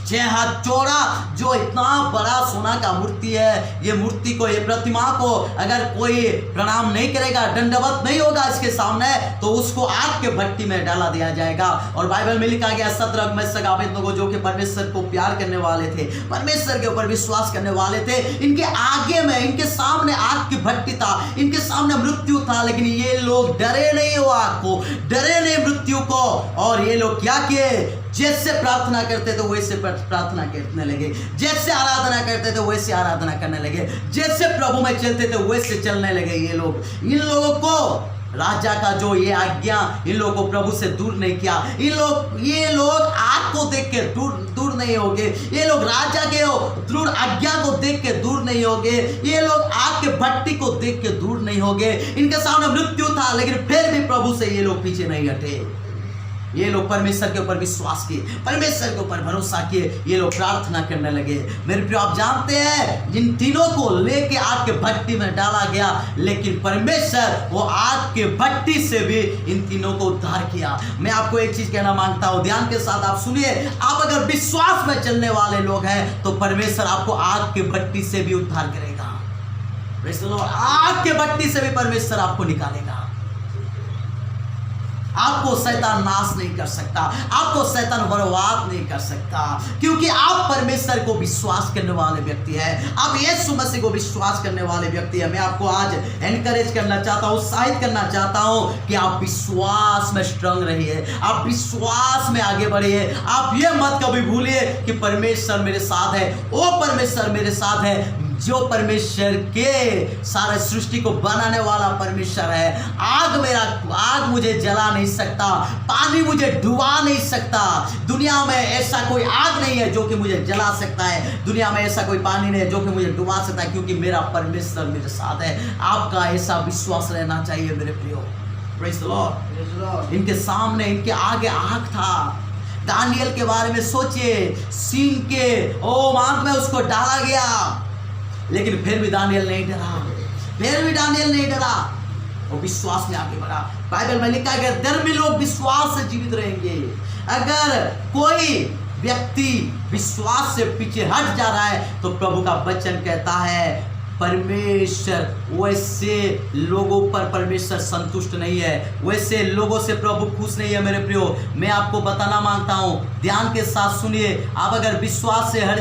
6 हाथ चौड़ा, जो इतना बड़ा सोना का मूर्ति है, ये मूर्ति को, ये प्रतिमा को अगर कोई प्रणाम नहीं करेगा, दंडवत नहीं होगा इसके सामने, तो उसको आग के भट्टी में डाला दिया जाएगा। और बाइबल में लिखा गया शद्रक मेशक अबेदनगो जो कि परमेश्वर को प्यार करने वाले थे, परमेश्वर के ऊपर विश्वास करने वाले थे, इनके आगे में, इनके सामने आग की भट्टी था, इनके सामने मृत्यु था, लेकिन ये लोग डरे नहीं वो आग को, डरे नहीं मृत्यु को। और ये लोग क्या किए? जैसे प्रार्थना करते थे वैसे प्रार्थना करने लगे, जैसे आराधना करते थे वैसे आराधना करने लगे, जैसे प्रभु में चलते थे वैसे चलने लगे ये लोग। इन लोगों को राजा का जो ये आज्ञा, इन लोगों को प्रभु से दूर नहीं किया। ये लोग आग को देख के दूर नहीं होगे, ये लोग राजा के दूर आज्ञा को देख के दूर नहीं होगे, ये लोग आग के भट्टी को देख के दूर नहीं होगे। इनके सामने मृत्यु था लेकिन फिर भी प्रभु से ये लोग पीछे नहीं हटे। ये लोग परमेश्वर के ऊपर विश्वास किए, परमेश्वर के ऊपर भरोसा किए, ये लोग प्रार्थना करने लगे। मेरे प्रिय, आप जानते हैं इन तीनों को लेके आग के भट्टी में डाला गया, लेकिन परमेश्वर वो आग के भट्टी से भी इन तीनों को उद्धार किया। मैं आपको एक चीज कहना मांगता हूं, ध्यान के साथ आप सुनिए। आप अगर विश्वास में चलने वाले लोग हैं तो परमेश्वर आपको आग के भट्टी से भी उद्धार करेगा। आग के भट्टी से भी परमेश्वर आपको निकालेगा। आपको शैतान नाश नहीं कर सकता, आपको शैतान बर्बाद नहीं कर सकता, क्योंकि आप परमेश्वर को विश्वास करने वाले व्यक्ति हैं, आप यीशु मसीह को विश्वास करने वाले व्यक्ति हैं। मैं आपको आज एनकरेज करना चाहता हूं, उत्साहित करना चाहता हूं कि आप विश्वास में स्ट्रांग रहिए, आप विश्वास में आगे बढ़िए। आप ये मत कभी भूलिए कि परमेश्वर मेरे साथ है, वो परमेश्वर मेरे साथ है जो परमेश्वर के सारे सृष्टि को बनाने वाला परमेश्वर है। आग मुझे जला नहीं सकता, पानी मुझे डुबा नहीं सकता। दुनिया में ऐसा कोई आग नहीं है जो कि मुझे जला सकता है, दुनिया में ऐसा कोई पानी नहीं है जो कि मुझे डुबा सकता है, क्योंकि मेरा परमेश्वर मेरे साथ है। आपका ऐसा विश्वास रहना चाहिए मेरे प्रियो। Praise the Lord. इनके सामने, इनके आगे आग था। दानियल के बारे में सोचिए, सींग के आग में उसको डाला गया, लेकिन फिर भी दानियल नहीं डरा, वो विश्वास में आगे बढ़ा। बाइबल में लिखा है धर्मी लोग विश्वास से जीवित रहेंगे। अगर कोई व्यक्ति विश्वास से पीछे हट जा रहा है तो प्रभु का वचन कहता है परमेश्वर वैसे लोगों पर परमेश्वर संतुष्ट नहीं है, वैसे लोगों से प्रभु खुश नहीं है। मेरे प्रियो, मैं आपको बताना मांगता हूं, ध्यान के साथ सुनिए। आप अगर विश्वास से हट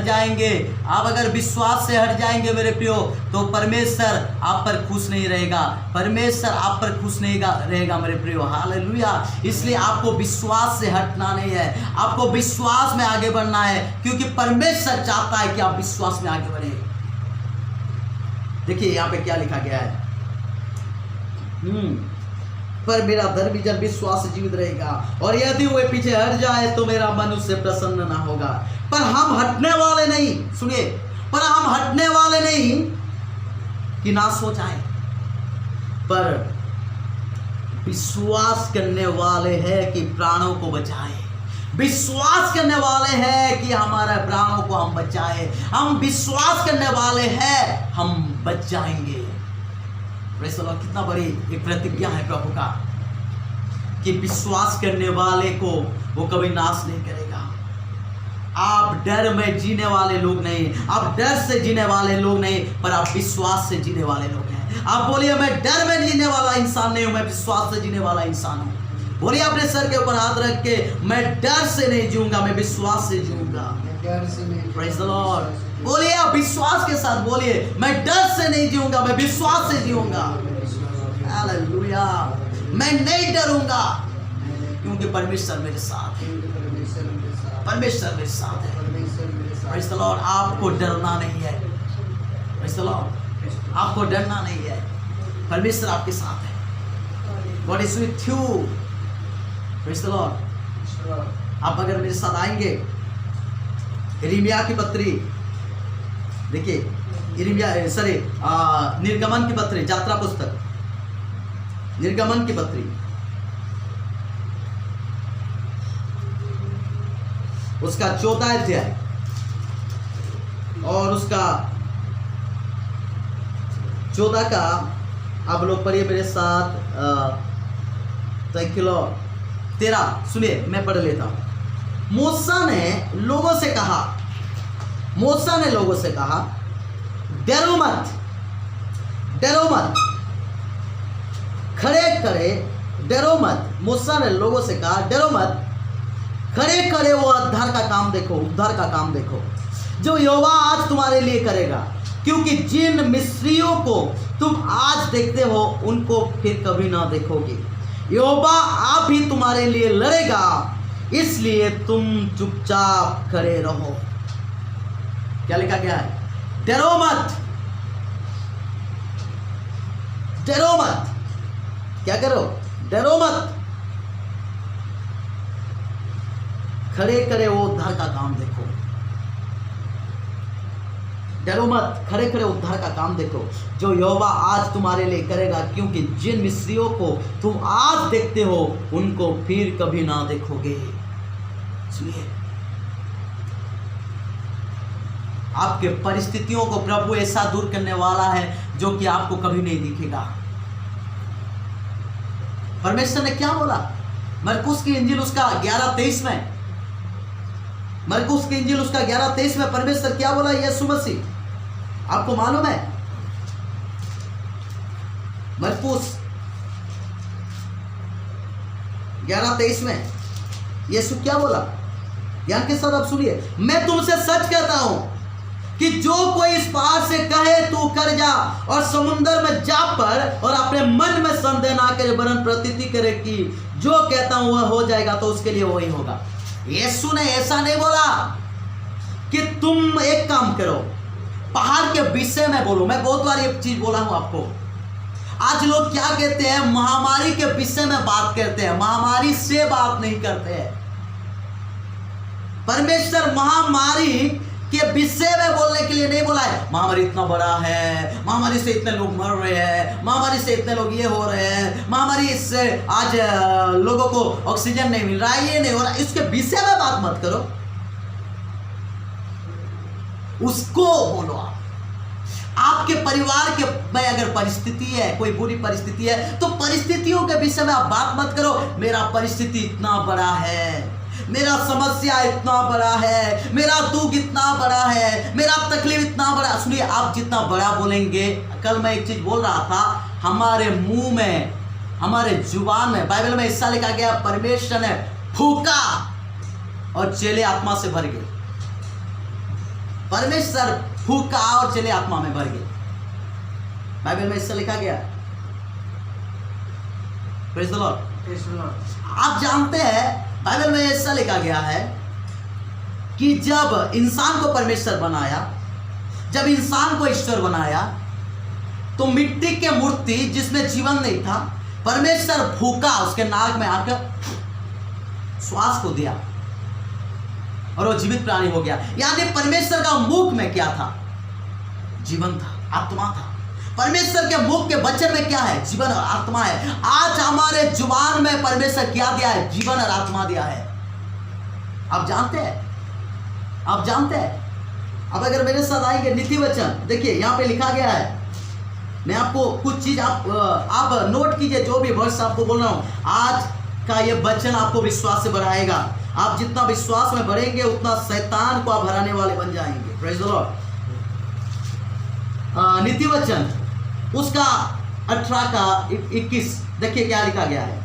जाएंगे मेरे प्रियो, तो परमेश्वर आप पर खुश नहीं रहेगा, परमेश्वर आप पर खुश नहीं रहेगा मेरे प्रियो। हालेलुया। इसलिए आपको विश्वास से हटना नहीं है, आपको विश्वास में आगे बढ़ना है, क्योंकि परमेश्वर चाहता है कि आप विश्वास में आगे बढ़े। देखिए यहाँ पे क्या लिखा गया है, पर मेरा धर्मी जन विश्वास से जीवित रहेगा, और यदि वो पीछे हट जाए तो मेरा मन उससे प्रसन्न ना होगा। पर हम हटने वाले नहीं, सुनिए, पर हम हटने वाले नहीं कि नाश हो जाए, पर विश्वास करने वाले हैं कि प्राणों को बचाए। विश्वास करने वाले हैं कि हमारे प्राणों को हम बचाए। हम विश्वास करने वाले हैं, हम बच जाएंगे। Praise the Lord. कितना बड़ी एक प्रतिज्ञा है प्रभु का कि विश्वास करने वाले को वो कभी नाश नहीं करेगा। आप डर में जीने वाले लोग नहीं, आप डर से जीने वाले लोग नहीं, पर आप विश्वास से जीने वाले लोग हैं। आप बोलिए, मैं डर में जीने वाला इंसान नहीं हूं, मैं विश्वास से जीने वाला इंसान हूं। बोलिए अपने सर के ऊपर हाथ रख के, मैं डर से नहीं जीऊंगा, मैं विश्वास से जीऊंगा। Praise the Lord. बोलिए आप विश्वास के साथ बोलिए, मैं डर से नहीं जीऊंगा, मैं विश्वास से जीऊंगा। हालेलुया। मैं नहीं डरूंगा क्योंकि परमेश्वर मेरे साथ है, परमेश्वर मेरे साथ है। Praise the Lord. आपको डरना नहीं है, प्रेज़ द लॉर्ड, आपको डरना नहीं है, परमेश्वर आपके साथ है। God is with you. Praise the Lord. आप अगर मेरे साथ आएंगे यिर्मयाह की पत्री, देखिए निर्गमन की पत्री, यात्रा पुस्तक, निर्गमन की पत्री, उसका 14 अध्याय और उसका 14 का आप लोग पढ़िए मेरे साथ। 13 सुनिए, मैं पढ़ लेता हूं। मूसा ने लोगों से कहा, मूसा ने लोगों से कहा, डरो मत, डरो मत, खड़े खड़े डरो मत। मूसा ने लोगों से कहा, डरो मत, खड़े खड़े वो उद्धार का काम देखो, उद्धार का काम देखो जो यहोवा आज तुम्हारे लिए करेगा, क्योंकि जिन मिस्रियों को तुम आज देखते हो उनको फिर कभी ना देखोगे। यहोवा आप ही तुम्हारे लिए लड़ेगा, इसलिए तुम चुपचाप खड़े रहो। क्या लिखा गया है? डरो मत, डरो मत। क्या करो? डरो मत, खड़े खड़े वो उद्धार का काम देखो। डरो मत, खड़े खड़े उद्धार का काम देखो जो यहोवा आज तुम्हारे लिए करेगा, क्योंकि जिन मिस्रियों को तुम आज देखते हो उनको फिर कभी ना देखोगे। सुनिए, आपके परिस्थितियों को प्रभु ऐसा दूर करने वाला है जो कि आपको कभी नहीं दिखेगा। परमेश्वर ने क्या बोला? मरकुस की इंजील उसका 11:23 में, मरकुस की इंजील उसका 11:23 में परमेश्वर क्या बोला? यीशु मसीह, आपको मालूम है? मरकुस 11:23 में यीशु क्या बोला? ध्यान के साथ आप सुनिए। मैं तुमसे सच कहता हूं कि जो कोई इस पहाड़ से कहे तू कर जा और समुद्र में जा पड़, और अपने मन में संदेह ना करे वरन प्रतीति करे कि जो कहता हूं वह हो जाएगा, तो उसके लिए वही होगा। यीशु ने ऐसा नहीं बोला कि तुम एक काम करो, पहाड़ के विषय में बोलो। मैं बहुत बार ये चीज बोला हूं आपको। आज लोग क्या कहते हैं? महामारी के विषय में बात करते हैं, महामारी से बात नहीं करते हैं। परमेश्वर महामारी के विषय में बोलने के लिए नहीं बोला है। महामारी इतना बड़ा है, महामारी से इतने लोग मर रहे हैं, महामारी से इतने लोग ये हो रहे हैं, महामारी से आज लोगों को ऑक्सीजन नहीं मिल रहा है, ये नहीं हो रहा। इसके विषय में बात मत करो, उसको बोलो। आपके परिवार के में अगर परिस्थिति है, कोई बुरी परिस्थिति है, तो परिस्थितियों के विषय में आप बात मत करो। मेरा परिस्थिति इतना बड़ा है, मेरा समस्या इतना बड़ा है, मेरा दुख इतना बड़ा है, मेरा तकलीफ इतना बड़ा। सुनिए, आप जितना बड़ा बोलेंगे, कल मैं एक चीज बोल रहा था, हमारे मुंह में, हमारे जुबान में, बाइबल में ऐसा लिखा गया, परमेश्वर ने फूका और चेले आत्मा से भर गए। परमेश्वर फूका और चेले आत्मा में भर गए। बाइबल में ऐसा लिखा गया। Praise the Lord. आप जानते हैं बाइबल में ऐसा लिखा गया है कि जब इंसान को परमेश्वर बनाया, जब इंसान को ईश्वर बनाया, तो मिट्टी की मूर्ति जिसमें जीवन नहीं था, परमेश्वर फूका, उसके नाक में आकर श्वास को दिया और वो जीवित प्राणी हो गया। यानी परमेश्वर का मुख में क्या था? जीवन था, आत्मा था। परमेश्वर के मुख के वचन में क्या है? जीवन और आत्मा है। आज हमारे जुबान में परमेश्वर क्या दिया है? जीवन और आत्मा दिया है। आप जानते हैं? आप जानते हैं? अब अगर मेरे साथ आएंगे नीति वचन, देखिए यहाँ पे लिखा गया है, मैं आपको कुछ चीज आप नोट कीजिए, जो भी वर्ष आपको बोल रहा हूं। आज का ये वचन आपको विश्वास से बढ़ाएगा। आप जितना विश्वास में बढ़ेंगे उतना शैतान को आप हराने वाले बन जाएंगे। Praise the Lord. नीति वचन उसका 18 का 21 देखिए क्या लिखा गया है।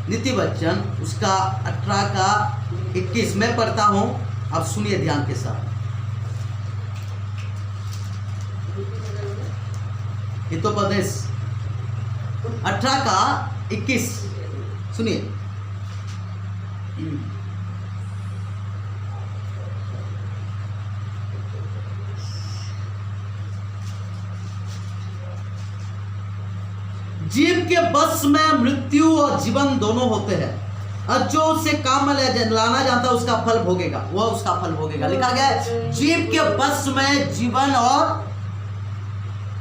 नीति वचन उसका 18 का 21 मैं पढ़ता हूं, आप सुनिए ध्यान के साथ। हितोपदेश 18 का 21 सुनिए। जीव के बस में मृत्यु और जीवन दोनों होते हैं, और जो उसे काम में लाना जानता है उसका फल भोगेगा, वह उसका फल भोगेगा। लिखा गया है जीव के बस में जीवन और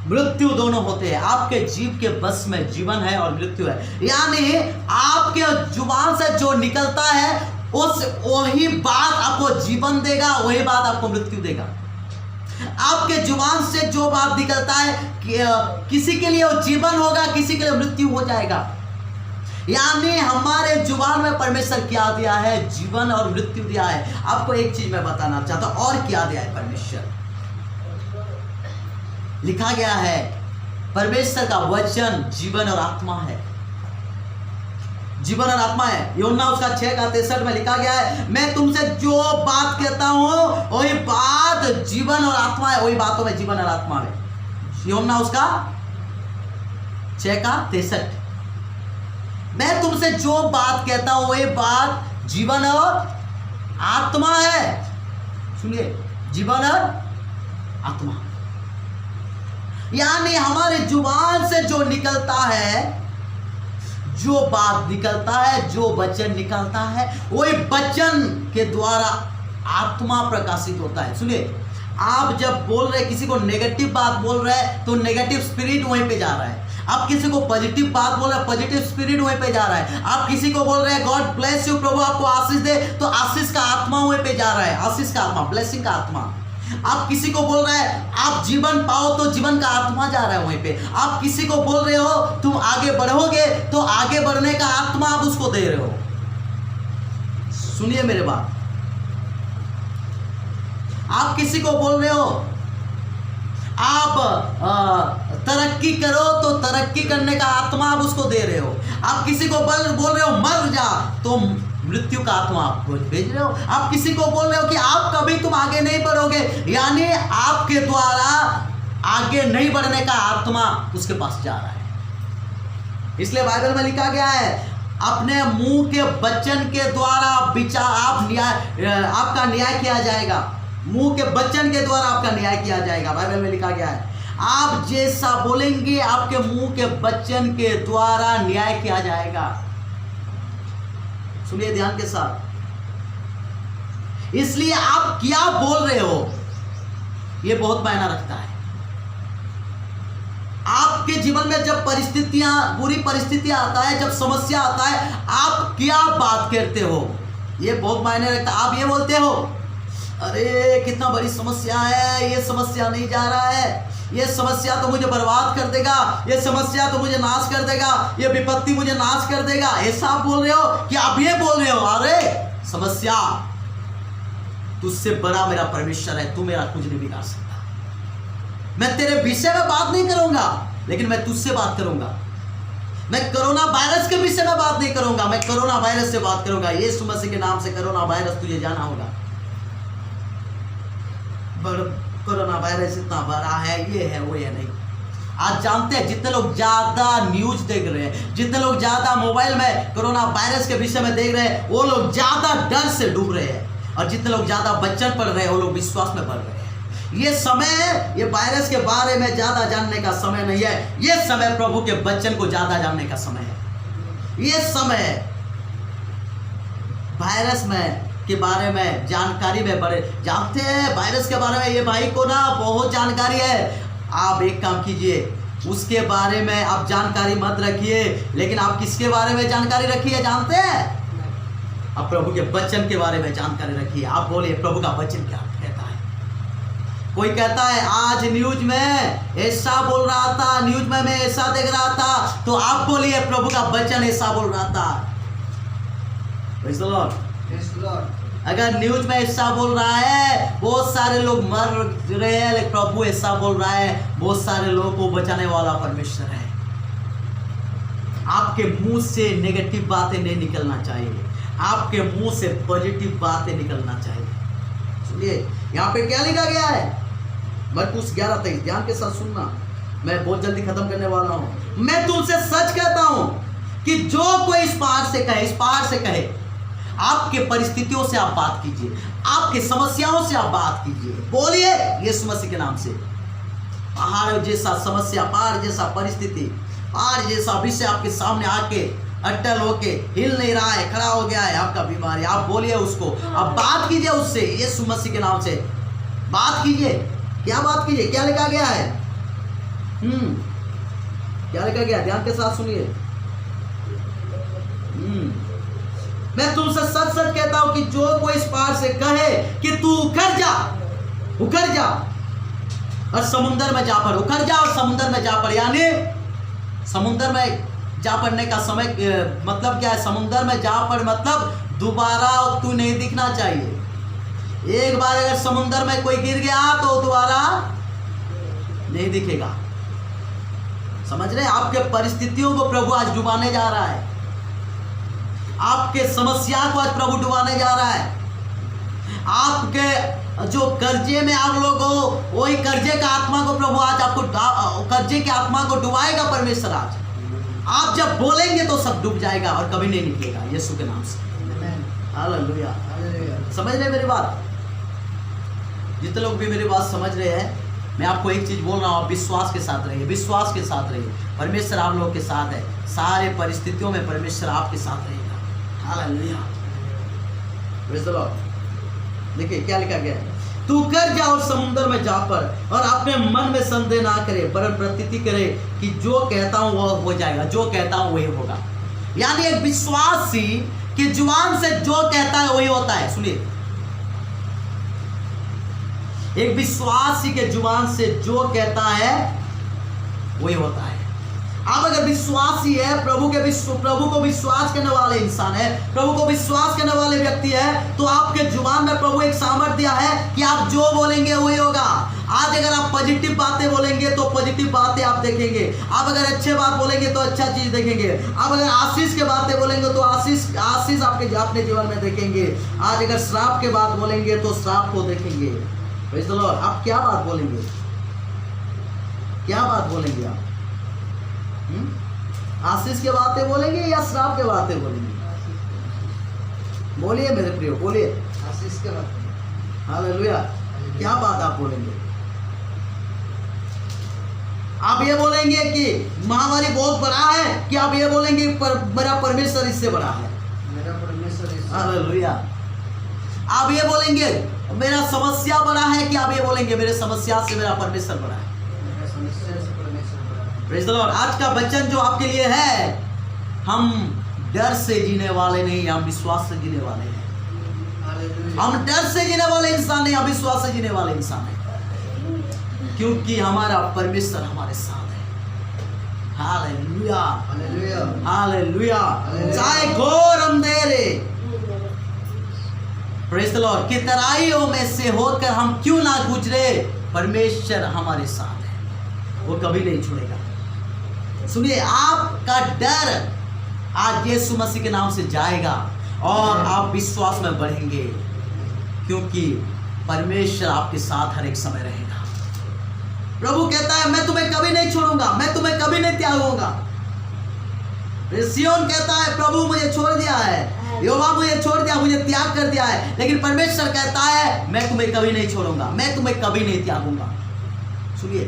मृत्यु दोनों होते हैं। आपके जीव के बस में जीवन है और मृत्यु है। यानी आपके जुबान से जो निकलता है उस वही बात आपको जीवन देगा, वही बात आपको मृत्यु देगा। आपके जुबान से जो बात निकलता है किसी के लिए वो जीवन होगा, किसी के लिए मृत्यु हो जाएगा। यानी हमारे जुबान में परमेश्वर क्या दिया है? जीवन और मृत्यु दिया है। आपको एक चीज मैं बताना चाहता हूं, और क्या दिया है परमेश्वर? लिखा गया है परमेश्वर का वचन जीवन और आत्मा है। जीवन और आत्मा है। यूहन्ना उसका 6 का 63 में लिखा गया है, मैं तुमसे जो बात कहता हूं वही बात जीवन और आत्मा है। वही बातों में जीवन और आत्मा है। यूहन्ना उसका 6 का 63। मैं तुमसे जो बात कहता हूं वही बात जीवन और आत्मा है। सुनिए, जीवन और आत्मा। यानी हमारे जुबान से जो निकलता है, जो बात निकलता है, जो वचन निकलता है, वही वचन के द्वारा आत्मा प्रकाशित होता है। सुनिए, आप जब बोल रहे किसी को नेगेटिव बात बोल रहे हैं तो नेगेटिव स्पिरिट वहीं पे जा रहा है। आप किसी को पॉजिटिव बात बोल रहे हैं, पॉजिटिव स्पिरिट वहीं पे जा रहा है। आप किसी को बोल रहे हैं गॉड ब्लेस यू, प्रभु आपको आशीष दे, तो आशीष का आत्मा वहीं पे जा रहा है। आशीष का आत्मा, ब्लेसिंग का आत्मा। आप किसी को बोल रहे हैं आप जीवन पाओ, तो जीवन का आत्मा जा रहा है वहीं पे। आप किसी को बोल रहे हो तुम आगे बढ़ोगे, तो आगे बढ़ने का आत्मा आप उसको दे रहे हो। सुनिए मेरे बात। आप किसी को बोल रहे हो आप तरक्की करो, तो तरक्की करने का आत्मा आप उसको दे रहे हो। आप किसी को बोल रहे हो मर जा, तो मृत्यु का आत्मा आप भेज रहे हो। आप किसी को बोल रहे हो कि आप कभी तुम आगे नहीं बढ़ोगे, यानी आपके द्वारा आगे नहीं बढ़ने का आत्मा उसके पास जा रहा है। इसलिए बाइबल में लिखा गया है अपने मुंह के वचन के द्वारा आपका न्याय किया जाएगा। मुंह के वचन के द्वारा आपका न्याय किया जाएगा। बाइबल में लिखा गया है आप जैसा बोलेंगे आपके मुंह के वचन के द्वारा न्याय किया जाएगा। सुनिए ध्यान के साथ। इसलिए आप क्या बोल रहे हो यह बहुत मायना रखता है। आपके जीवन में जब परिस्थितियां, बुरी परिस्थितियां आता है, जब समस्या आता है, आप क्या बात करते हो यह बहुत मायने रखता है। आप ये बोलते हो अरे कितना बड़ी समस्या है, ये समस्या नहीं जा रहा है, ये समस्या तो मुझे बर्बाद कर देगा, ये समस्या तो मुझे नाश कर देगा, ये विपत्ति मुझे नाश कर देगा, ऐसा आप बोल रहे हो कि आप ये बोल रहे हो अरे समस्या तुझसे बड़ा मेरा परमेश्वर है, तू मेरा कुछ नहीं बिगाड़ सकता। मैं तेरे विषय में बात नहीं करूंगा, लेकिन मैं तुझसे बात करूंगा। मैं कोरोना वायरस के विषय में बात नहीं करूंगा, मैं कोरोना वायरस से बात करूंगा। यीशु मसीह के नाम से कोरोना वायरस तुझे जाना होगा। कोरोना वायरस इतना बड़ा है, ये है वो है नहीं। आज जानते हैं जितने लोग ज्यादा न्यूज देख रहे हैं, जितने लोग ज्यादा मोबाइल में कोरोना वायरस के विषय में देख रहे हैं, वो लोग ज्यादा डर से डूब रहे हैं, और जितने लोग ज्यादा वचन पढ़ रहे हैं वो लोग विश्वास में बढ़ रहे हैं। ये समय, ये वायरस के बारे में ज्यादा जानने का समय नहीं है। ये समय प्रभु के वचन को ज्यादा जानने का समय है। ये समय वायरस में के बारे में जानकारी में बड़े जानते हैं। वायरस के बारे में ये भाई को ना बहुत जानकारी है। आप एक काम कीजिए, उसके बारे में आप जानकारी मत रखिए, लेकिन आप किसके बारे में जानकारी रखिए जानते हैं? आप प्रभु के वचन के बारे में जानकारी रखिए। आप बोलिए प्रभु का वचन क्या कहता है। कोई कहता है आज न्यूज में ऐसा बोल रहा था, न्यूज में मैं ऐसा देख रहा था, तो आप बोलिए प्रभु का वचन ऐसा बोल रहा था। Praise the Lord. अगर न्यूज में ऐसा बोल रहा है, बहुत सारे लोग मर रहे हैं, लेकिन प्रभु ऐसा बोल रहा है, बहुत सारे लोगों को बचाने वाला परमेश्वर है। आपके मुंह से नेगेटिव बातें नहीं निकलना चाहिए, आपके मुंह से पॉजिटिव बातें निकलना चाहिए। सुनिए यहाँ पे क्या लिखा गया है, मरकुस 11:23, ध्यान के साथ सुनना, मैं बहुत जल्दी खत्म करने वाला हूँ। मैं तुमसे सच कहता हूँ कि जो कोई इस पहाड़ से कहे, आपके परिस्थितियों से आप बात कीजिए, आपके समस्याओं से आप बात कीजिए, बोलिए यीशु मसीह के नाम से। पहाड़ जैसा समस्या, पहाड़ जैसा परिस्थिति, पहाड़ जैसा विषय आपके सामने आके अटल होके हिल नहीं रहा है, खड़ा हो गया है, आपका बीमारी, आप बोलिए उसको, आप बात कीजिए उससे, यीशु मसीह के नाम से बात कीजिए। क्या बात कीजिए? क्या लिखा गया है? क्या लिखा गया? ध्यान के साथ सुनिए। मैं तुमसे सच सच कहता हूं कि जो कोई इस पहाड़ से कहे कि तू उखड़ जा और समुद्र में जा पड़, उखड़ जा और समुद्र में जा पड़, यानी समुद्र में जा पड़ने का समय मतलब क्या है? समुद्र में जा पड़ मतलब दोबारा तू नहीं दिखना चाहिए। एक बार अगर समुद्र में कोई गिर गया तो दोबारा नहीं दिखेगा। समझ रहे? आपके परिस्थितियों को प्रभु आज डुबाने जा रहा है, आपके समस्या को आज प्रभु डुबाने जा रहा है। आपके जो कर्जे में आप लोग हो, वही कर्जे का आत्मा को प्रभु आज आपको कर्जे के आत्मा को डुबाएगा परमेश्वर आज। आप जब बोलेंगे तो सब डूब जाएगा और कभी नहीं निकलेगा यीशु के नाम से। हालेलुया। समझ रहे मेरी बात? जितने लोग भी मेरी बात समझ रहे हैं, मैं आपको एक चीज बोल रहा हूँ, आप विश्वास के साथ रहिए, विश्वास के साथ रहिए। परमेश्वर आप लोग के साथ है, सारे परिस्थितियों में परमेश्वर आपके साथ रहेगा। हालेलुया। Praise the Lord. देखिए क्या लिखा गया है, तू कर जा और समुद्र में जा पड़ और अपने मन में संदेह ना करे, पर प्रतीति करे कि जो कहता हूं वह हो जाएगा, जो कहता हूं वही होगा। यानी एक विश्वासी की जुबान से जो कहता है वही होता है। सुनिए, एक विश्वासी के जुबान से जो कहता है वही होता है। आप अगर विश्वासी है, प्रभु को विश्वास करने वाले इंसान है, प्रभु को विश्वास करने वाले व्यक्ति है, तो आपके जुबान में प्रभु एक सामर्थ्य दिया है कि आप जो बोलेंगे वही होगा। आज अगर आप पॉजिटिव बातें बोलेंगे तो पॉजिटिव बातें आप देखेंगे, आप अगर अच्छे बात बोलेंगे तो अच्छा चीज देखेंगे, आप अगर आशीष के बातें बोलेंगे तो आशीष आपके अपने जीवन में देखेंगे। आज अगर श्राप के बात बोलेंगे तो श्राप को देखेंगे। Praise the Lord. आप क्या बात बोलेंगे? क्या बात बोलेंगे आप? आशीष के बातें बोलेंगे या श्राप के बातें बोलेंगे? बोलिए मेरे प्रिय, बोलिए। आशीष के बातें। हालेलुया। क्या बात आप बोलेंगे? आप ये बोलेंगे कि महामारी बहुत बड़ा है, कि आप ये बोलेंगे मेरा परमेश्वर इससे बड़ा है? मेरा परमेश्वर इससे। हालेलुया। आप ये बोलेंगे मेरा समस्या बड़ा है, कि आप ये बोलेंगे मेरे समस्या से मेरा परमेश्वर बड़ा है? मेरा समस्या से परमेश्वर बड़ा है। Praise the Lord. आज का वचन जो आपके लिए है, हम डर से जीने वाले नहीं, हम विश्वास से जीने वाले हैं। हालेलुया। हम डर से जीने वाले इंसान नहीं, हम विश्वास से जीने वाले इंसान हैं, क्योंकि हमारा परमेश्वर हमारे साथ है। Hallelujah, hallelujah, hallelujah. हालेलुया। चाहे घोर अंधेरे, प्रेज़ द लॉर्ड, की तराइयों में से होकर हम क्यों ना गुजरे, परमेश्वर हमारे साथ है, वो कभी नहीं छोड़ेगा। सुनिए, आपका डर आज यीशु मसीह के नाम से जाएगा और आप विश्वास में बढ़ेंगे, क्योंकि परमेश्वर आपके साथ हर एक समय रहेगा। प्रभु कहता है मैं तुम्हें कभी नहीं छोड़ूंगा, मैं तुम्हें कभी नहीं त्यागूंगा। सिय्योन कहता है प्रभु मुझे छोड़ दिया है, यहोवा मुझे छोड़ दिया, मुझे त्याग कर दिया है, लेकिन परमेश्वर कहता है मैं तुम्हें कभी नहीं छोड़ूंगा, मैं तुम्हें कभी नहीं त्यागूंगा। सुनिए,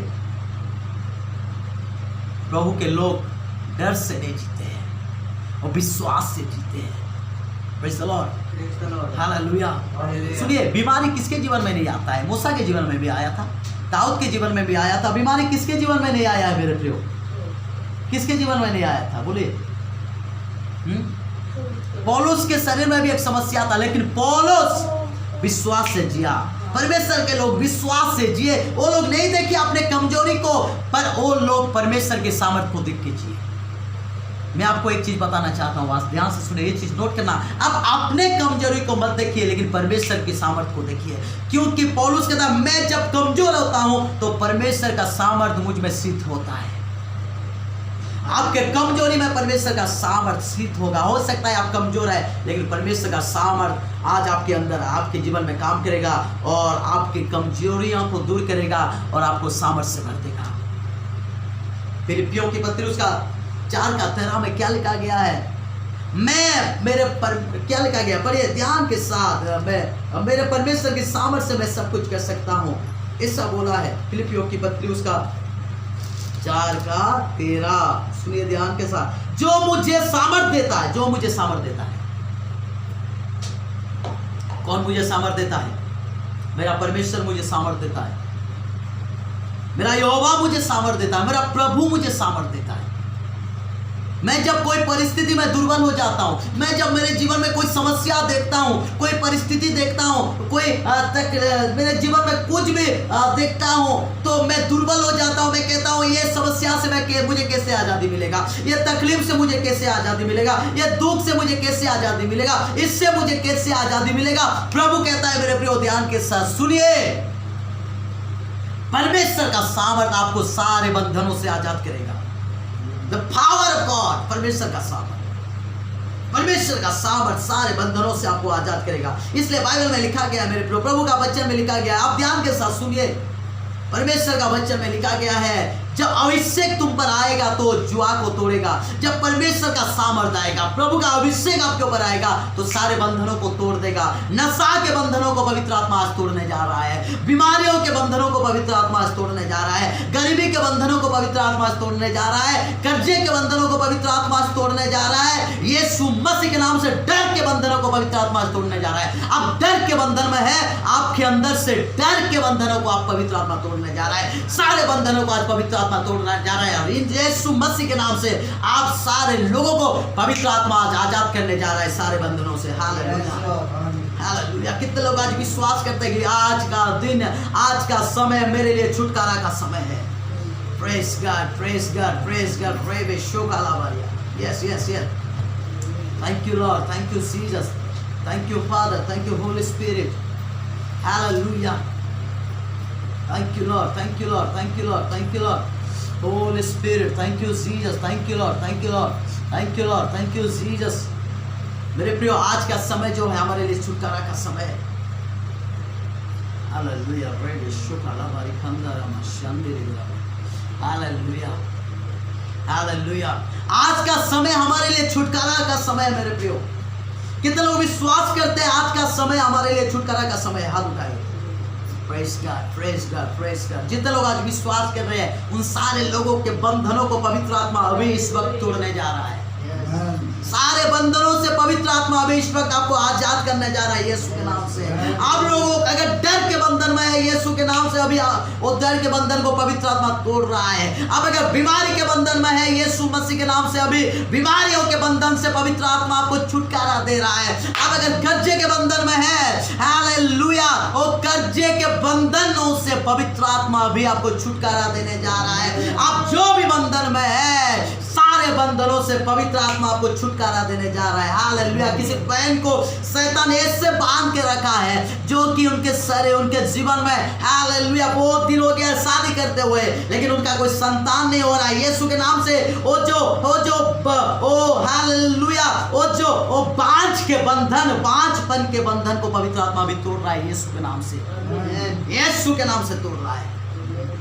प्रभु के लोग डर से नहीं जीते हैं और विश्वास से जीते हैं। Praise the Lord. Praise the Lord. Hallelujah. Hallelujah. सुनिए, बीमारी किसके जीवन में नहीं आता है? मूसा के जीवन में भी आया था, दाऊद के जीवन में भी आया था। बीमारी किसके जीवन में नहीं आया है मेरे प्रियो? किसके जीवन में नहीं आया था? बोलिए। पौलुस के शरीर में भी एक समस्या था, लेकिन पौलुस विश्वास से जिया। परमेश्वर के लोग विश्वास से जिए। वो लोग नहीं देखे अपने कमजोरी को, पर वो लोग परमेश्वर के सामर्थ्य को देख के जिए। मैं आपको एक चीज बताना चाहता हूँ, ध्यान से सुनिए, ये चीज नोट करना। अब अपने कमजोरी को मत देखिए, लेकिन परमेश्वर की सामर्थ्य को देखिए, क्योंकि पौलुस कहता है मैं जब कमजोर होता हूं तो परमेश्वर का सामर्थ्य मुझ में सिद्ध होता है। आपके कमजोरी में परमेश्वर का सामर्थ्य सिद्ध होगा। हो सकता है आप कमजोर है, लेकिन परमेश्वर का सामर्थ्य आज आपके अंदर, आपके जीवन में काम करेगा और आपकी कमजोरियों को दूर करेगा और आपको सामर्थ्य से भर देगा। फिलिप्पियों की पत्री उसका 4:13 में क्या लिखा गया है? क्या लिखा गया? पढ़िए ध्यान के साथ। मैं मेरे परमेश्वर की सामर्थ्य से मैं सब कुछ कर सकता हूँ, ऐसा बोला है। फिलिप्पियों की पत्री उसका 4:13, सुनिए ध्यान के साथ। जो मुझे सामर्थ्य देता है, जो मुझे सामर्थ्य देता है। कौन मुझे सामर्थ्य देता है? मेरा परमेश्वर मुझे सामर्थ्य देता है, मेरा यहोवा मुझे सामर्थ्य देता है, मेरा प्रभु मुझे सामर्थ्य देता है। मैं जब कोई परिस्थिति में दुर्बल हो जाता हूं, मैं जब मेरे जीवन में कोई समस्या देखता हूं, कोई परिस्थिति देखता हूं, कोई मेरे जीवन में कुछ भी देखता हूं, तो मैं दुर्बल हो जाता हूं। मैं कहता हूं ये समस्या से मुझे कैसे आजादी मिलेगा, ये तकलीफ से मुझे कैसे आजादी मिलेगा, ये दुख से मुझे कैसे आजादी मिलेगा, इससे मुझे कैसे आजादी मिलेगा। प्रभु कहता है मेरे प्रिय ध्यान के साथ सुनिए, परमेश्वर का सामर्थ्य आपको सारे बंधनों से आजाद करेगा। The power of God, परमेश्वर का सामर्थ्य, परमेश्वर का सामर्थ्य सारे बंधनों से आपको आजाद करेगा। इसलिए बाइबल में लिखा गया, मेरे प्रभु का वचन में लिखा गया, आप ध्यान के साथ सुनिए, परमेश्वर का वचन में लिखा गया है, जब अभिषेक तुम पर आएगा तो जुआ को तोड़ेगा। जब परमेश्वर का सामर्थ्य आएगा, प्रभु का अभिषेक आपके ऊपर आएगा, तो सारे बंधनों को तोड़ देगा। नशा के बंधनों को पवित्र आत्मा आज तोड़ने जा रहा है, बीमारियों के बंधनों को पवित्र आत्मा आज तोड़ने जा रहा है, गरीबी के बंधनों को पवित्र आत्मा आज तोड़ने जा रहा है, कर्जे के बंधनों को पवित्र आत्मा आज तोड़ने जा रहा है। यीशु मसीह के नाम से डर के बंधनों को पवित्र आत्मा आज तोड़ने जा रहा है। अब डर के बंधन में है, आपके अंदर से डर के बंधनों को आप पवित्र आत्मा तोड़ने जा रहा है। सारे बंधनों को आज पवित्र आत्मा तोड़ने जा रहा है। और यीशु मसीह के नाम से आप सारे लोगों को पवित्र आत्मा आज आजाद करने जा रहा है सारे बंधनों से। Hallelujah, hallelujah. कितने लोग आज विश्वास करते हैं कि आज का दिन, आज का समय मेरे लिए छुटकारा का समय है। Praise God, praise God, praise God, praise शोकालावारिया। Yes yes yes, thank you Lord, thank you Jesus, thank you Father, thank you Holy Spirit. Hallelujah, thank you Lord, thank you Lord, thank you Lord, thank you Lord, Holy Spirit, thank you Jesus, thank you Lord, thank you Lord, thank you Lord, thank you Jesus। मेरे प्रियो, आज का समय जो है हमारे लिए छुटकारा का समय है। हालेलुया, प्रेज शुक्रालावारी खंदारामा शांतिरेगा। Hallelujah, hallelujah. आज का समय हमारे लिए छुटकारा का समय है मेरे प्रियो। कितने लोग विश्वास करते हैं आज का समय हमारे लिए छुटकारा का समय है? हाथ उठाइए। Praise God, praise God, praise God. जितने लोग आज विश्वास कर रहे हैं, उन सारे लोगों के बंधनों को पवित्र आत्मा अभी इस वक्त तोड़ने जा रहा है। सारे बंधनों से पवित्र आत्मा अभी इस वक्त आपको आजाद करने जा रहा है यीशु के नाम से। आप लोगों अगर डर के बंधन में है, यीशु के नाम से अभी वो डर के बंधन को पवित्र आत्मा तोड़ रहा है। अब अगर बीमारी के बंधन में है, यीशु मसीह के नाम से अभी बीमारियों के बंधन से पवित्र आत्मा आपको छुटकारा दे रहा है। अब अगर कर्जे के बंधन में है, हालेलुया, वो कर्जे के बंधनों से पवित्र आत्मा अभी आपको छुटकारा देने जा रहा है। आप जो भी बंधन में है, सारे बंधनों से पवित्र आत्मा आपको छुटकारा देने जा रहा है। हालेलुया। किसी बहन को शैतान ऐसे बांध के रखा है जो कि उनके सरे, उनके जीवन में, हालेलुया, बहुत दिन हो गया शादी करते हुए, लेकिन उनका कोई संतान नहीं हो रहा है। यीशु के नाम से वो हालेलुया, वो बांझ के बंधन, बांझपन के बंधन को पवित्र आत्मा भी तोड़ रहा है यीशु के नाम से। यीशु के नाम से तोड़ रहा है।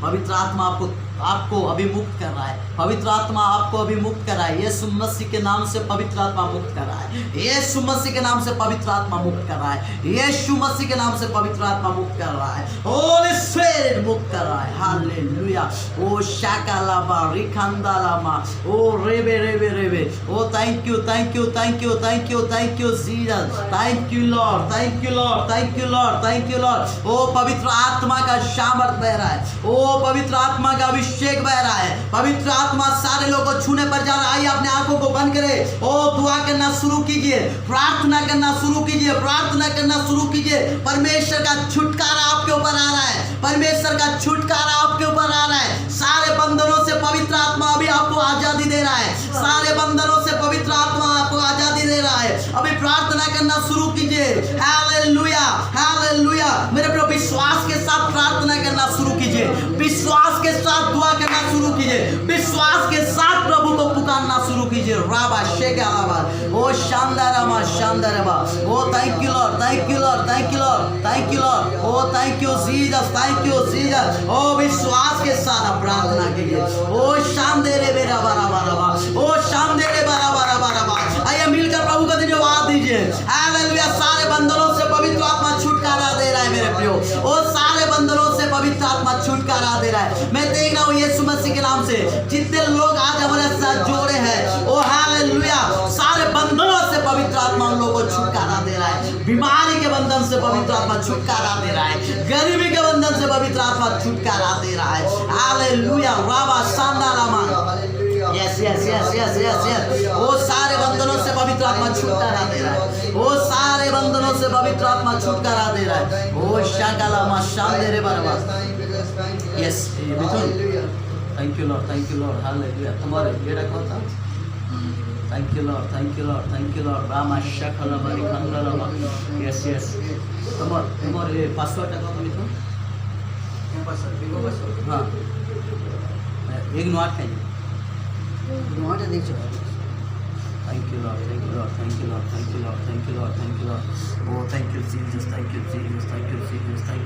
पवित्र आत्मा आपको आपको अभी मुक्त कर रहा है। पवित्र आत्मा आपको अभी मुक्त कर रहा है। यीशु मसीह के नाम से पवित्र आत्मा मुक्त कर रहा है। यीशु मसीह के नाम से पवित्र आत्मा मुक्त कर रहा है। यीशु मसीह के नाम से पवित्र आत्मा मुक्त कर रहा है। होली स्पिरिट मुक्त कर रहा है। हालेलुया। ओ शाकालाबा रिखंदालामा ओ रेबे रेबे रेबे। ओ thank you thank you thank you thank you thank you Jesus. Thank you Lord thank you Lord thank you Lord thank you Lord. ओ पवित्र आत्मा का सामर्थ बह रहा है। ओ पवित्र आत्मा का अभिषेक बह रहा है। पवित्र आत्मा सारे लोगों को छूने पर जा रहा है। आइए अपने आंखों को बंद करें। ओ दुआ करना शुरू कीजिए, प्रार्थना करना शुरू कीजिए, प्रार्थना करना शुरू कीजिए। परमेश्वर का छुटकारा आपके ऊपर आ रहा है। परमेश्वर का छुटकारा आपके ऊपर आ रहा है। सारे बंधनों से पवित्र आत्मा अभी आपको आजादी दे रहा है। सारे बंधनों से पवित्र आत्मा आपको आजादी दे रहा है। अभी प्रार्थना करना शुरू कीजिए। Hallelujah hallelujah. मेरे प्रिय विश्वास के साथ प्रार्थना करना शुरू कीजिए। विश्वास के साथ दुआ करना शुरू कीजिए। विश्वास के साथ प्रभु को पुकारना शुरू कीजिए। राबा शेकालाबा ओ शानदारामा शानदारामा। ओ thank you Lord thank you Lord thank you Lord thank you Lord. ओ thank you Jesus thank you Jesus. ओ विश्वास के साथ आप प्रार्थना कीजिए। ओ शानदेरे बेरा बारा बारा बा ओ शानदेरे बारा बारा बारा बा। आइए मिलकर प्रभु को धन्यवाद दीजिए। हालेलुया। सारे बंधनों से पवित्र आत्मा छुटकारा दे रहा है मेरे प्रियो। ओ सारे बंधनों से पवित्र आत्मा छुटकारा दे रहा है। मैं देख रहा हूँ यीशु मसीह के नाम से जितने लोग आज हमारे साथ जोड़े हैं। ओ हालेलुया। सारे बंधनों से पवित्र आत्मा उन लोगों को छुटकारा दे रहा है। बीमारी के बंधन से पवित्र आत्मा छुटकारा दे रहा है। गरीबी के बंधन से पवित्र आत्मा छुटकारा दे रहा है। हालेलुया। राबा शानदारामा। Yes yes yes yes yes yes. वो सारे बंधनों से पवित्र आत्मा छुटकारा दे रहा है। वो सारे बंधनों से पवित्र आत्मा छुटकारा दे रहा है। ओ शाकालामा शानदेरे बारबा। Yes Mithun thank you Lord thank you Lord. Hallelujah. तुम्हारे बेटा कौन था? Thank you Lord thank you Lord thank you Lord. रामा शाकालामा रिखंदालामा। Yes yes. तुम्हारे पासवर्ड कौन मिथुन? हाँ एक नोट कहीं। Thank you Lord, thank you Lord, thank you Lord, thank you Lord, thank you Lord, thank you Lord. Oh, thank you Jesus, thank you Jesus, thank you Jesus, thank you.